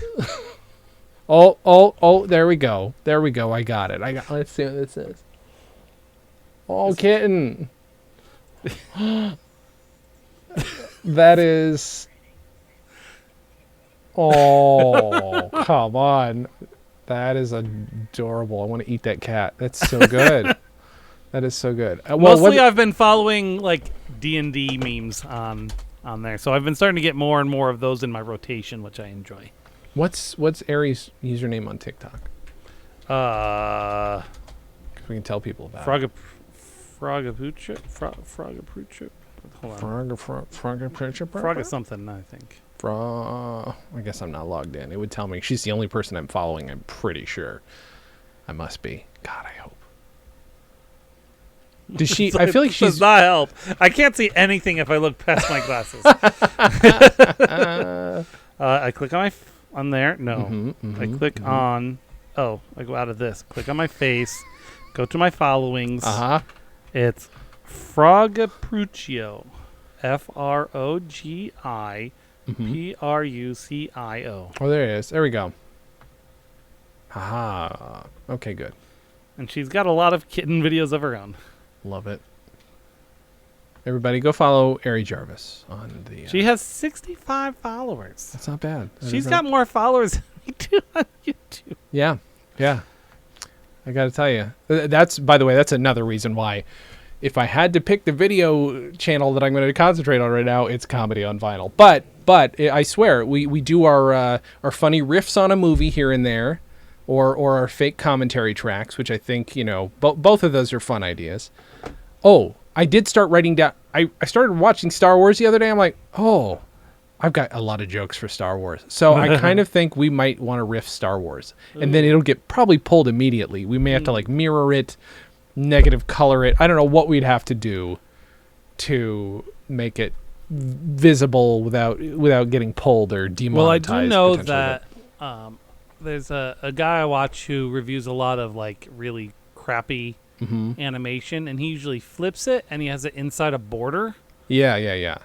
Oh, there we go. I got it. Let's see what this is. Oh, kitten. That is. Oh, come on. That is adorable. I want to eat that cat. That's so good. That is so good. Mostly I've been following like D&D memes on there. So I've been starting to get more and more of those in my rotation, which I enjoy. What's Aries' username on TikTok? 'Cause we can tell people about it. Frogapoochip? Hold on. Frog is something, I think. I guess I'm not logged in. It would tell me. She's the only person I'm following, I'm pretty sure. I must be. God, I hope. Does she? I feel like This does she's. not help. I can't see anything if I look past my glasses. I click on there. No. I click on. Oh, I go out of this. Click on my face. Go to my followings. It's Frogapruccio. FROGIPRUCIO. Oh, there it is. There we go. Haha. Okay, good. And she's got a lot of kitten videos of her own. Love it. Everybody, go follow Ari Jarvis on the. She has 65 followers. That's not bad. She's got more followers than we do on YouTube. Yeah. I got to tell you, that's, by the way, that's another reason why, if I had to pick the video channel that I'm going to concentrate on right now, it's Comedy on Vinyl. But I swear, we do our funny riffs on a movie here and there, or our fake commentary tracks, which I think, both of those are fun ideas. Oh, I did start writing down. I started watching Star Wars the other day. I'm like, oh, I've got a lot of jokes for Star Wars. So I kind of think we might want to riff Star Wars. And then it'll get probably pulled immediately. We may have to like mirror it, negative color it. I don't know what we'd have to do to make it visible without getting pulled or demonetized. Well, I do know potentially. that there's a guy I watch who reviews a lot of like really crappy animation, and he usually flips it and he has it inside a border. Yeah.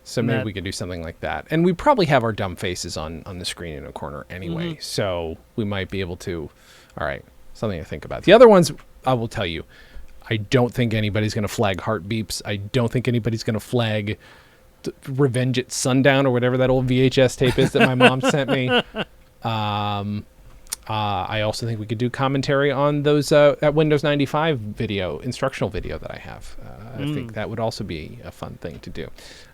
So And maybe that- we could do something like that. And we probably have our dumb faces on the screen in a corner anyway. So we might be able to. All right. Something to think about. The other ones, I will tell you, I don't think anybody's going to flag heart beeps. I don't think anybody's going to flag Revenge at Sundown or whatever that old VHS tape is that my mom sent me. I also think we could do commentary on those that Windows 95 instructional video that I have. I think that would also be a fun thing to do.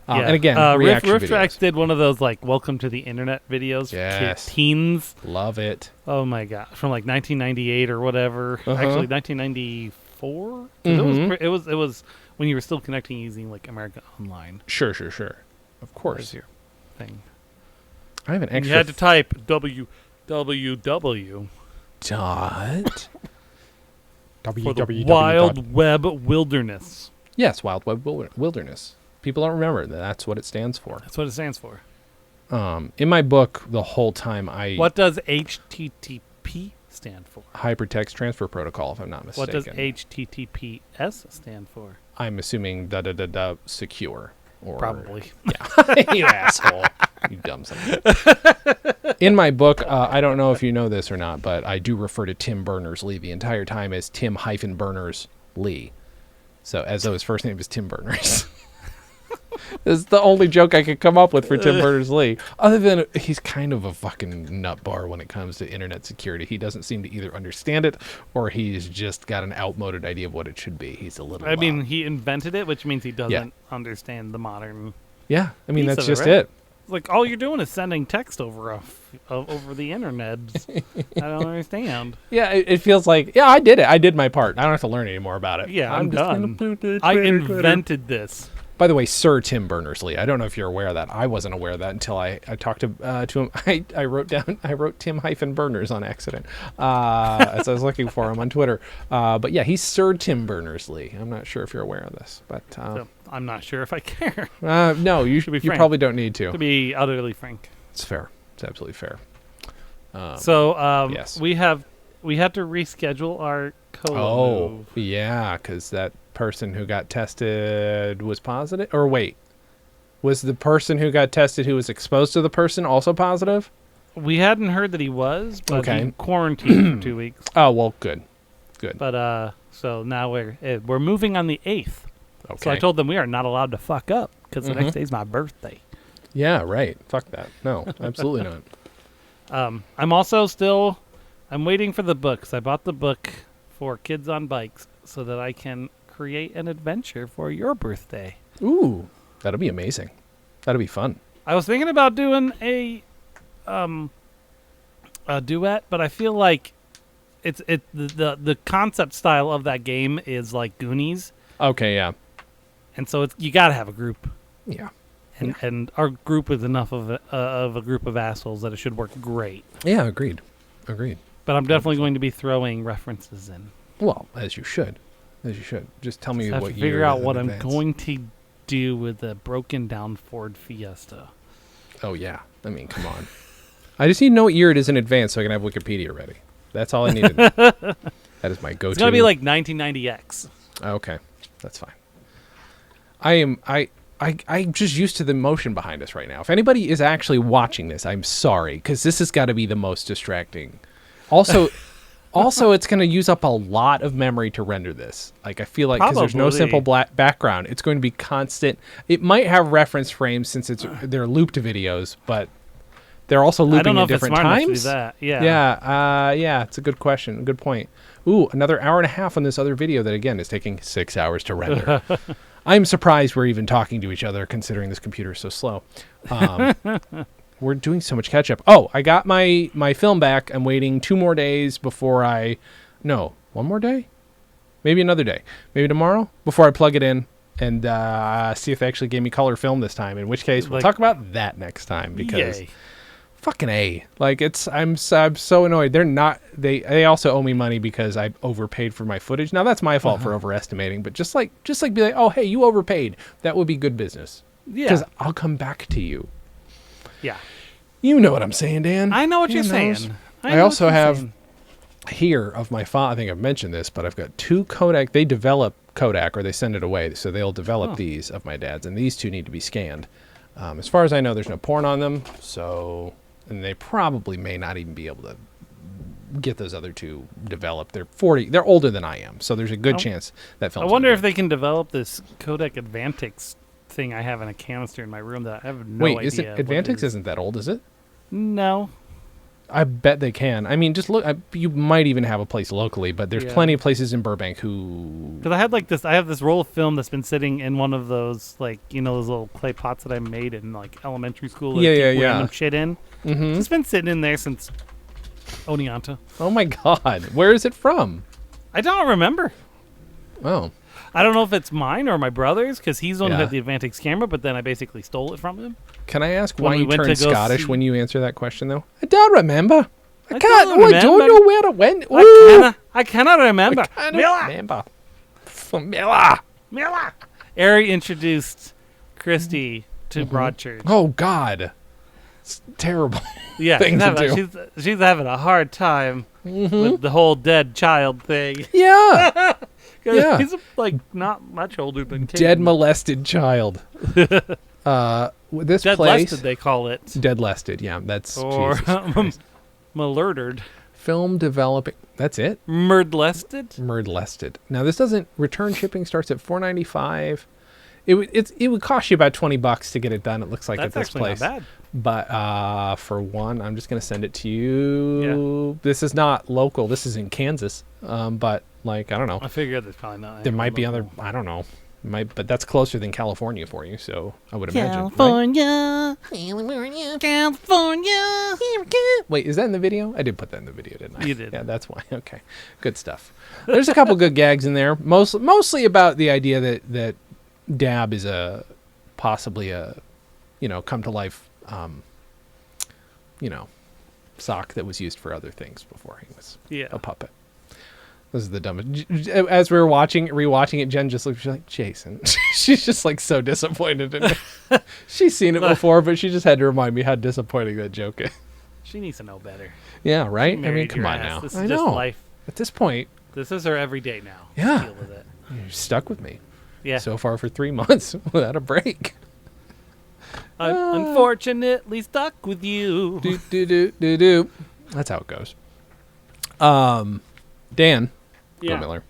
And again, reaction Riff videos. Tracks did one of those like "Welcome to the Internet" videos for Yes. teens. Love it. Oh my god, from like 1998 or whatever. Actually, 1994. It was when you were still connecting using like America Online. Sure. Of There's course. your thing. I have an And extra. you had to type www dot. for the Wild Web Wilderness. Yes, Wild Web Wilderness. People don't remember that that's what it stands for. That's what it stands for. In my book, the whole time What does HTTP stand for? Hypertext Transfer Protocol, if I'm not What mistaken. does HTTPS stand for? I'm assuming secure. Or, Probably. Yeah. You asshole. You dumb son of a- In my book, I don't know if you know this or not, but I do refer to Tim Berners-Lee the entire time as Tim-Berners-Lee. So as though his first name is Tim Berners. This is the only joke I could come up with for Tim Berners-Lee. Other than he's kind of a fucking nutbar when it comes to internet security. He doesn't seem to either understand it or he's just got an outmoded idea of what it should be. He's a little I mean, he invented it, which means he doesn't Yeah. understand the modern. yeah, I mean, piece that's of it, just right? it. It's like all you're doing is sending text over over the internet. I don't understand. Yeah, it feels like, yeah, I did it. I did my part. I don't have to learn any more about it. Yeah, I'm just gonna done. put it I Twitter. invented this. By the way, Sir Tim Berners-Lee. I don't know if you're aware of that. I wasn't aware of that until I talked to him. I wrote Tim-Berners on accident as I was looking for him on Twitter. But yeah, he's Sir Tim Berners-Lee. I'm not sure if you're aware of this, but So I'm not sure if I care. no, you be you frank. probably don't need to. To be utterly frank. It's fair. It's absolutely fair. So yes. we had to reschedule our Cola Oh, move. yeah, because that person who got tested was positive? Or wait, was the person who got tested who was exposed to the person also positive? We hadn't heard that he was, but Okay. he quarantined for 2 weeks. Oh, well, good. Good. But so now we're moving on the 8th. Okay. So I told them we are not allowed to fuck up because the next day's my birthday. Yeah, right. Fuck that. No, absolutely not. I'm waiting for the books. I bought the book for Kids on Bikes so that I can create an adventure for your birthday. Ooh, that'll be amazing. That'll be fun. I was thinking about doing a duet, but I feel like the concept style of that game is like Goonies, Okay, yeah. and so you got to have a group. Yeah. And our group is enough of a group of assholes that it should work great. Yeah, agreed. Agreed. But I'm definitely going to be throwing references in. Well, as you should. As you should. Just tell me I have what to year figure out in what I'm advance. going to do with the broken down Ford Fiesta. Oh, yeah. I mean, come on. I just need to know what year it is in advance so I can have Wikipedia ready. That's all I need to know. That is my go-to. It's going to be like 1990X. Okay. That's fine. I'm just used to the motion behind us right now. If anybody is actually watching this, I'm sorry, because this has got to be the most distracting. Also, it's going to use up a lot of memory to render this. Like, I feel like because there's no Probably. simple background, it's going to be constant. It might have reference frames since they're looped videos, but they're also I looping don't know at if it's different smart enough to do times. that. Yeah. Yeah, it's a good question. Good point. Ooh, another hour and a half on this other video that, again, is taking 6 hours to render. I'm surprised we're even talking to each other considering this computer is so slow. We're doing so much catch up. Oh, I got my film back. I'm waiting 2 more days before one more day? Maybe another day. Maybe tomorrow before I plug it in. and see if they actually gave me color film this time. In which case, we'll Like- talk about that next time because Yay. fucking A. Like I'm so annoyed. They're not. They also owe me money because I overpaid for my footage. Now that's my fault for overestimating, but just like be like, oh hey, you overpaid. That would be good business. Yeah. Because I'll come back to you. Yeah. You know what I'm saying, Dan. I know what you're Dan knows. saying. I know also what you're have saying. here of my father. I think I've mentioned this, but I've got 2 Kodak. They develop Kodak or they send it away, so they'll develop these of my dad's, and these 2 need to be scanned. As far as I know, there's no porn on them, so and they probably may not even be able to get those other 2 developed. They're 40. They're older than I am, so there's a good chance that I film's wonder not if they can develop this Kodak Advantix thing I have in a canister in my room that I have no Wait, idea. isn't what it Advantix is. isn't that old, is it? No. I bet they can. I mean, just look. You might even have a place locally, but there's Yeah. plenty of places in Burbank who. Because I had like this, I have this roll of film that's been sitting in one of those, like, you know, those little clay pots that I made in like elementary school. that Yeah, keep yeah, random yeah. shit in. Mhm. It's been sitting in there since Oneonta. Oh my God, where is it from? I don't remember. Oh, I don't know if it's mine or my brother's, because he's the one who Yeah. had the Advantix camera, but then I basically stole it from him. can I ask When why we you went turned to go Scottish see- when you answer that question, though? I don't remember. I I can't. don't Oh, I don't remember. know where it went. Ooh, I cannot remember. I can't Miller! remember. Miller. Miller! Ari introduced Christy to Broadchurch. Oh God, it's terrible. Yeah, thing to do. she's having a hard time with the whole dead child thing. Yeah, 'Cause Yeah. he's like not much older than Kate. dead molested child. This Dead place, lested, they call it, dead lested. Yeah, that's or Jesus Christ. malurdered, Film developing. That's it. murdlested. Murdlested. Now this doesn't. Return shipping starts at $4.95. It would cost you about $20 to get it done. It looks like That's at this actually place. not bad. But for one, I'm just gonna send it to you. This is not local. This is in Kansas. But like I don't know. I figure there's probably not. There might be other. I don't know. But that's closer than California for you. So I would imagine. right? California, California, California. Here we go. Wait, is that in the video? I did put that in the video, didn't I? You did. Yeah, that's why. Okay, good stuff. There's a couple good gags in there. Mostly about the idea that Dab is possibly a come to life sock that was used for other things before he was Yeah. a puppet. This is the dumbest. As we were rewatching it, Jen just looked she's like, Jason. She's just like so disappointed in it. She's seen it before, but she just had to remind me how disappointing that joke is. She needs to know better. Yeah, right? I mean, Married come your on ass. now. This is I just know. life. At this point, This is her everyday now. Yeah. Deal with it. you're stuck with me. Yeah. So far for 3 months without a break. I'm unfortunately stuck with you. Do. That's how it goes. Dan Yeah. Miller,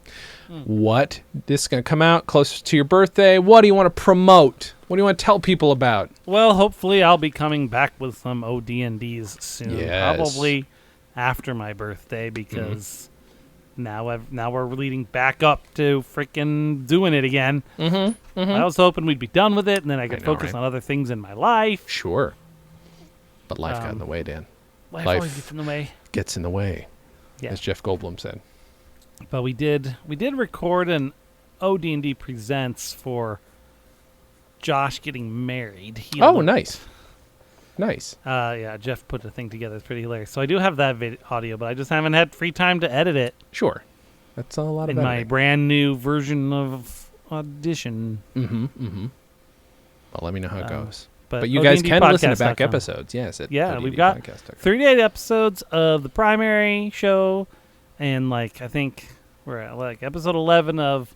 what this is going to come out close to your birthday? What do you want to promote? What do you want to tell people about? Well, hopefully I'll be coming back with some OD&Ds soon. Yes. Probably after my birthday because now we're leading back up to freaking doing it again. I was hoping we'd be done with it and then I could know, focus right? on other things in my life. Sure, but life got in the way, Dan. Life Life. always gets in the way. Gets in the way, Yeah. as Jeff Goldblum said. But we did record an OD&D presents for Josh getting married. He Oh, looked- nice. Yeah, Jeff put the thing together. It's pretty hilarious. So I do have that audio, but I just haven't had free time to edit it Sure, that's a lot of in my editing. brand new version of Audition. Well, let me know how it goes. But But you guys can listen to back ODndpodcast.com. episodes. Yes, at Yeah, we've got ODndpodcast.com. 38 episodes of the primary show, and I think we're at episode 11 of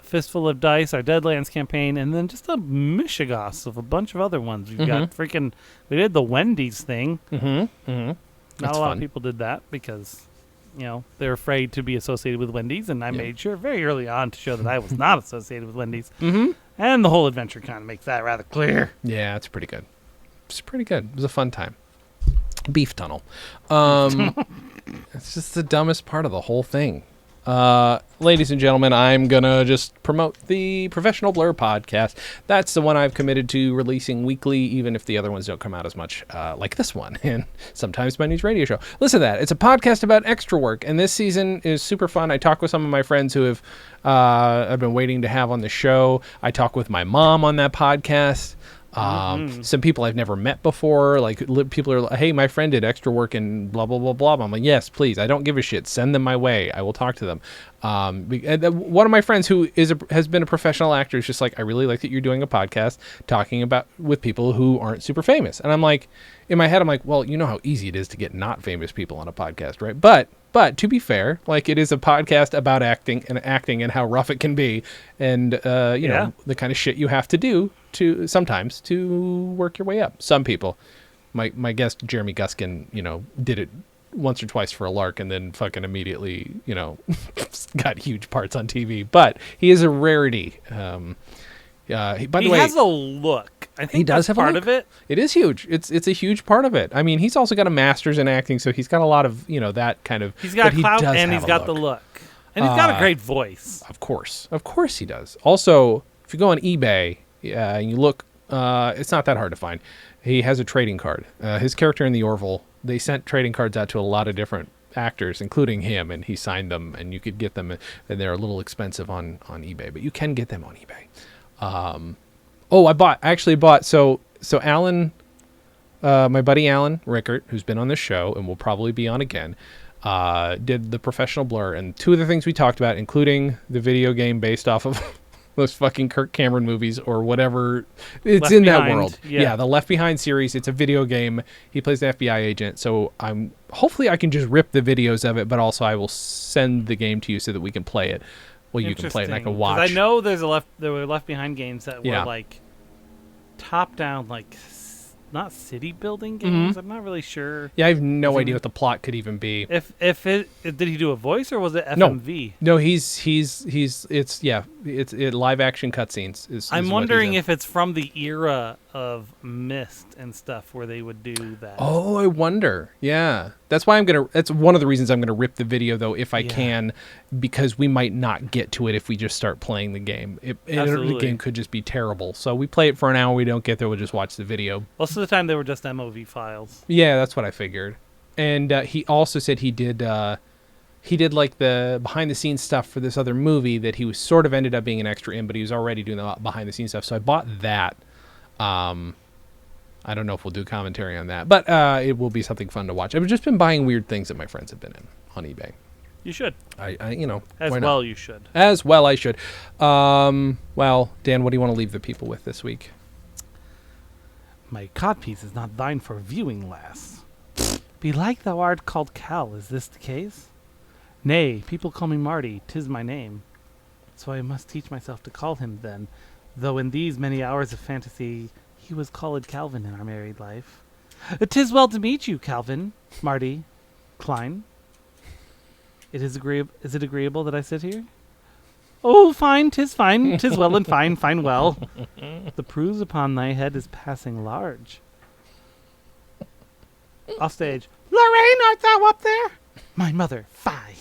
Fistful of Dice, our Deadlands campaign, and then just a mishigas of a bunch of other ones. We've got we did the Wendy's thing. Not That's a lot fun. of people did that because, they're afraid to be associated with Wendy's, and I made sure very early on to show that I was not associated with Wendy's. And the whole adventure kind of makes that rather clear. Yeah, it's pretty good. It's pretty good. It was a fun time. Beef tunnel. It's just the dumbest part of the whole thing. Ladies and gentlemen, I'm going to just promote the Professional Blur podcast. That's the one I've committed to releasing weekly, even if the other ones don't come out as much, like this one, and sometimes my news radio show. Listen to that. It's a podcast about extra work, and this season is super fun. I talk with some of my friends who have I've been waiting to have on the show. I talk with my mom on that podcast. Some people I've never met before, like people are like, hey, my friend did extra work and blah, blah, blah, blah. I'm like, yes, please. I don't give a shit. Send them my way. I will talk to them. One of my friends who has been a professional actor is just like, I really like that you're doing a podcast talking about with people who aren't super famous. And I'm like, in my head, I'm like, well, you know how easy it is to get not famous people on a podcast, right? But to be fair, like it is a podcast about acting and how rough it can be, and you know the kind of shit you have to do to sometimes to work your way up. Some people, my guest Jeremy Guskin, did it once or twice for a lark and then fucking immediately, got huge parts on TV. But he is a rarity. By the way, he has a look. I think he does have part a of it. It is huge. It's a huge part of it. I mean, he's also got a master's in acting, so he's got a lot of that kind of. He's got clout does and have he's got the look, and he's got a great voice. Of course he does. Also, if you go on eBay, and you look, it's not that hard to find. He has a trading card. His character in the Orville, they sent trading cards out to a lot of different actors, including him, and he signed them, and you could get them, and they're a little expensive on eBay, but you can get them on eBay. I actually bought, so Alan, my buddy Alan Rickert, who's been on this show and will probably be on again, did the Professional Blur, and two of the things we talked about, including the video game based off of those fucking Kirk Cameron movies or whatever. It's Left in Behind, that world. Yeah, the Left Behind series. It's a video game. He plays the FBI agent, so hopefully I can just rip the videos of it, but also I will send the game to you so that we can play it. Well, you can play it and I can watch. 'Cause I know there were Left Behind games that were like top down, like not city building games. I'm not really sure. Yeah, I have no idea what the plot could even be. If did he do a voice or was it FMV? No, it's live action cutscenes. I'm wondering if it's from the era of Myst and stuff where they would do that. Oh, I wonder. Yeah. That's why that's one of the reasons I'm going to rip the video, though, if I can, because we might not get to it if we just start playing the game. The game could just be terrible. So we play it for an hour, we don't get there, we'll just watch the video. Most of the time they were just MOV files. Yeah, that's what I figured. And he also said he did like the behind the scenes stuff for this other movie that he was sort of ended up being an extra in, but he was already doing the behind the scenes stuff. So I bought that. I don't know if we'll do commentary on that, but it will be something fun to watch. I've just been buying weird things that my friends have been in on eBay. You should. You should. As well, I should. Well, Dan, what do you want to leave the people with this week? My codpiece is not thine for viewing, lass. Belike thou art called Cal, is this the case? Nay, people call me Marty, 'tis my name. So I must teach myself to call him then, though in these many hours of fantasy he was called Calvin in our married life. 'Tis well to meet you, Calvin, Marty, Klein. Is it agreeable that I sit here? Oh, fine, 'tis well and fine well. The bruise upon thy head is passing large. Off stage. Lorraine, art thou up there? My mother, fie.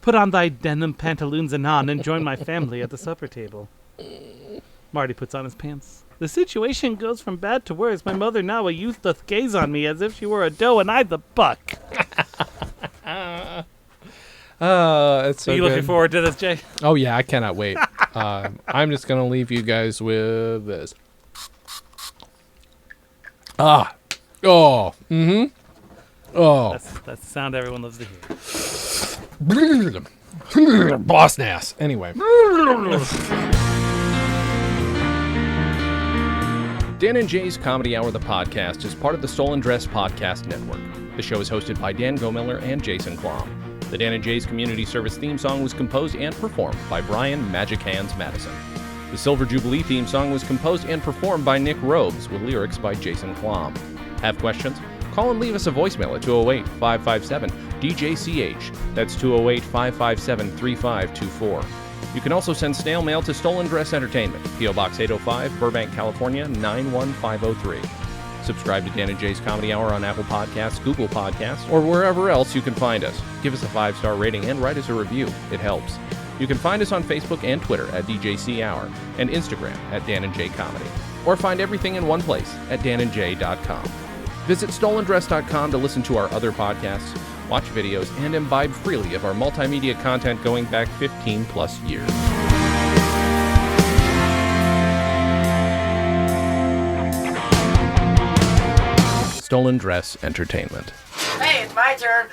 Put on thy denim pantaloons anon and join my family at the supper table. Marty puts on his pants. The situation goes from bad to worse. My mother now a youth doth gaze on me as if she were a doe and I the buck. It's so Are you good. looking forward to this, Jay? Oh yeah, I cannot wait. I'm just gonna leave you guys with this. Oh. That's the sound everyone loves to hear. Boss nass. Anyway. Dan and Jay's Comedy Hour, the podcast, is part of the Stolen Dress Podcast Network. The show is hosted by Dan Gomiller and Jason Klom. The Dan and Jay's Community Service theme song was composed and performed by Brian Magic Hands Madison. The Silver Jubilee theme song was composed and performed by Nick Robes with lyrics by Jason Klom. Have questions? Call and leave us a voicemail at 208-557-DJCH. That's 208-557-3524. You can also send snail mail to Stolen Dress Entertainment, P.O. Box 805, Burbank, California, 91503. Subscribe to Dan and Jay's Comedy Hour on Apple Podcasts, Google Podcasts, or wherever else you can find us. Give us a 5-star rating and write us a review. It helps. You can find us on Facebook and Twitter at DJC Hour and Instagram at Dan and Jay Comedy. Or find everything in one place at danandjay.com. Visit stolendress.com to listen to our other podcasts, watch videos, and imbibe freely of our multimedia content going back 15 plus years. Stolen Dress Entertainment. Hey, it's my turn.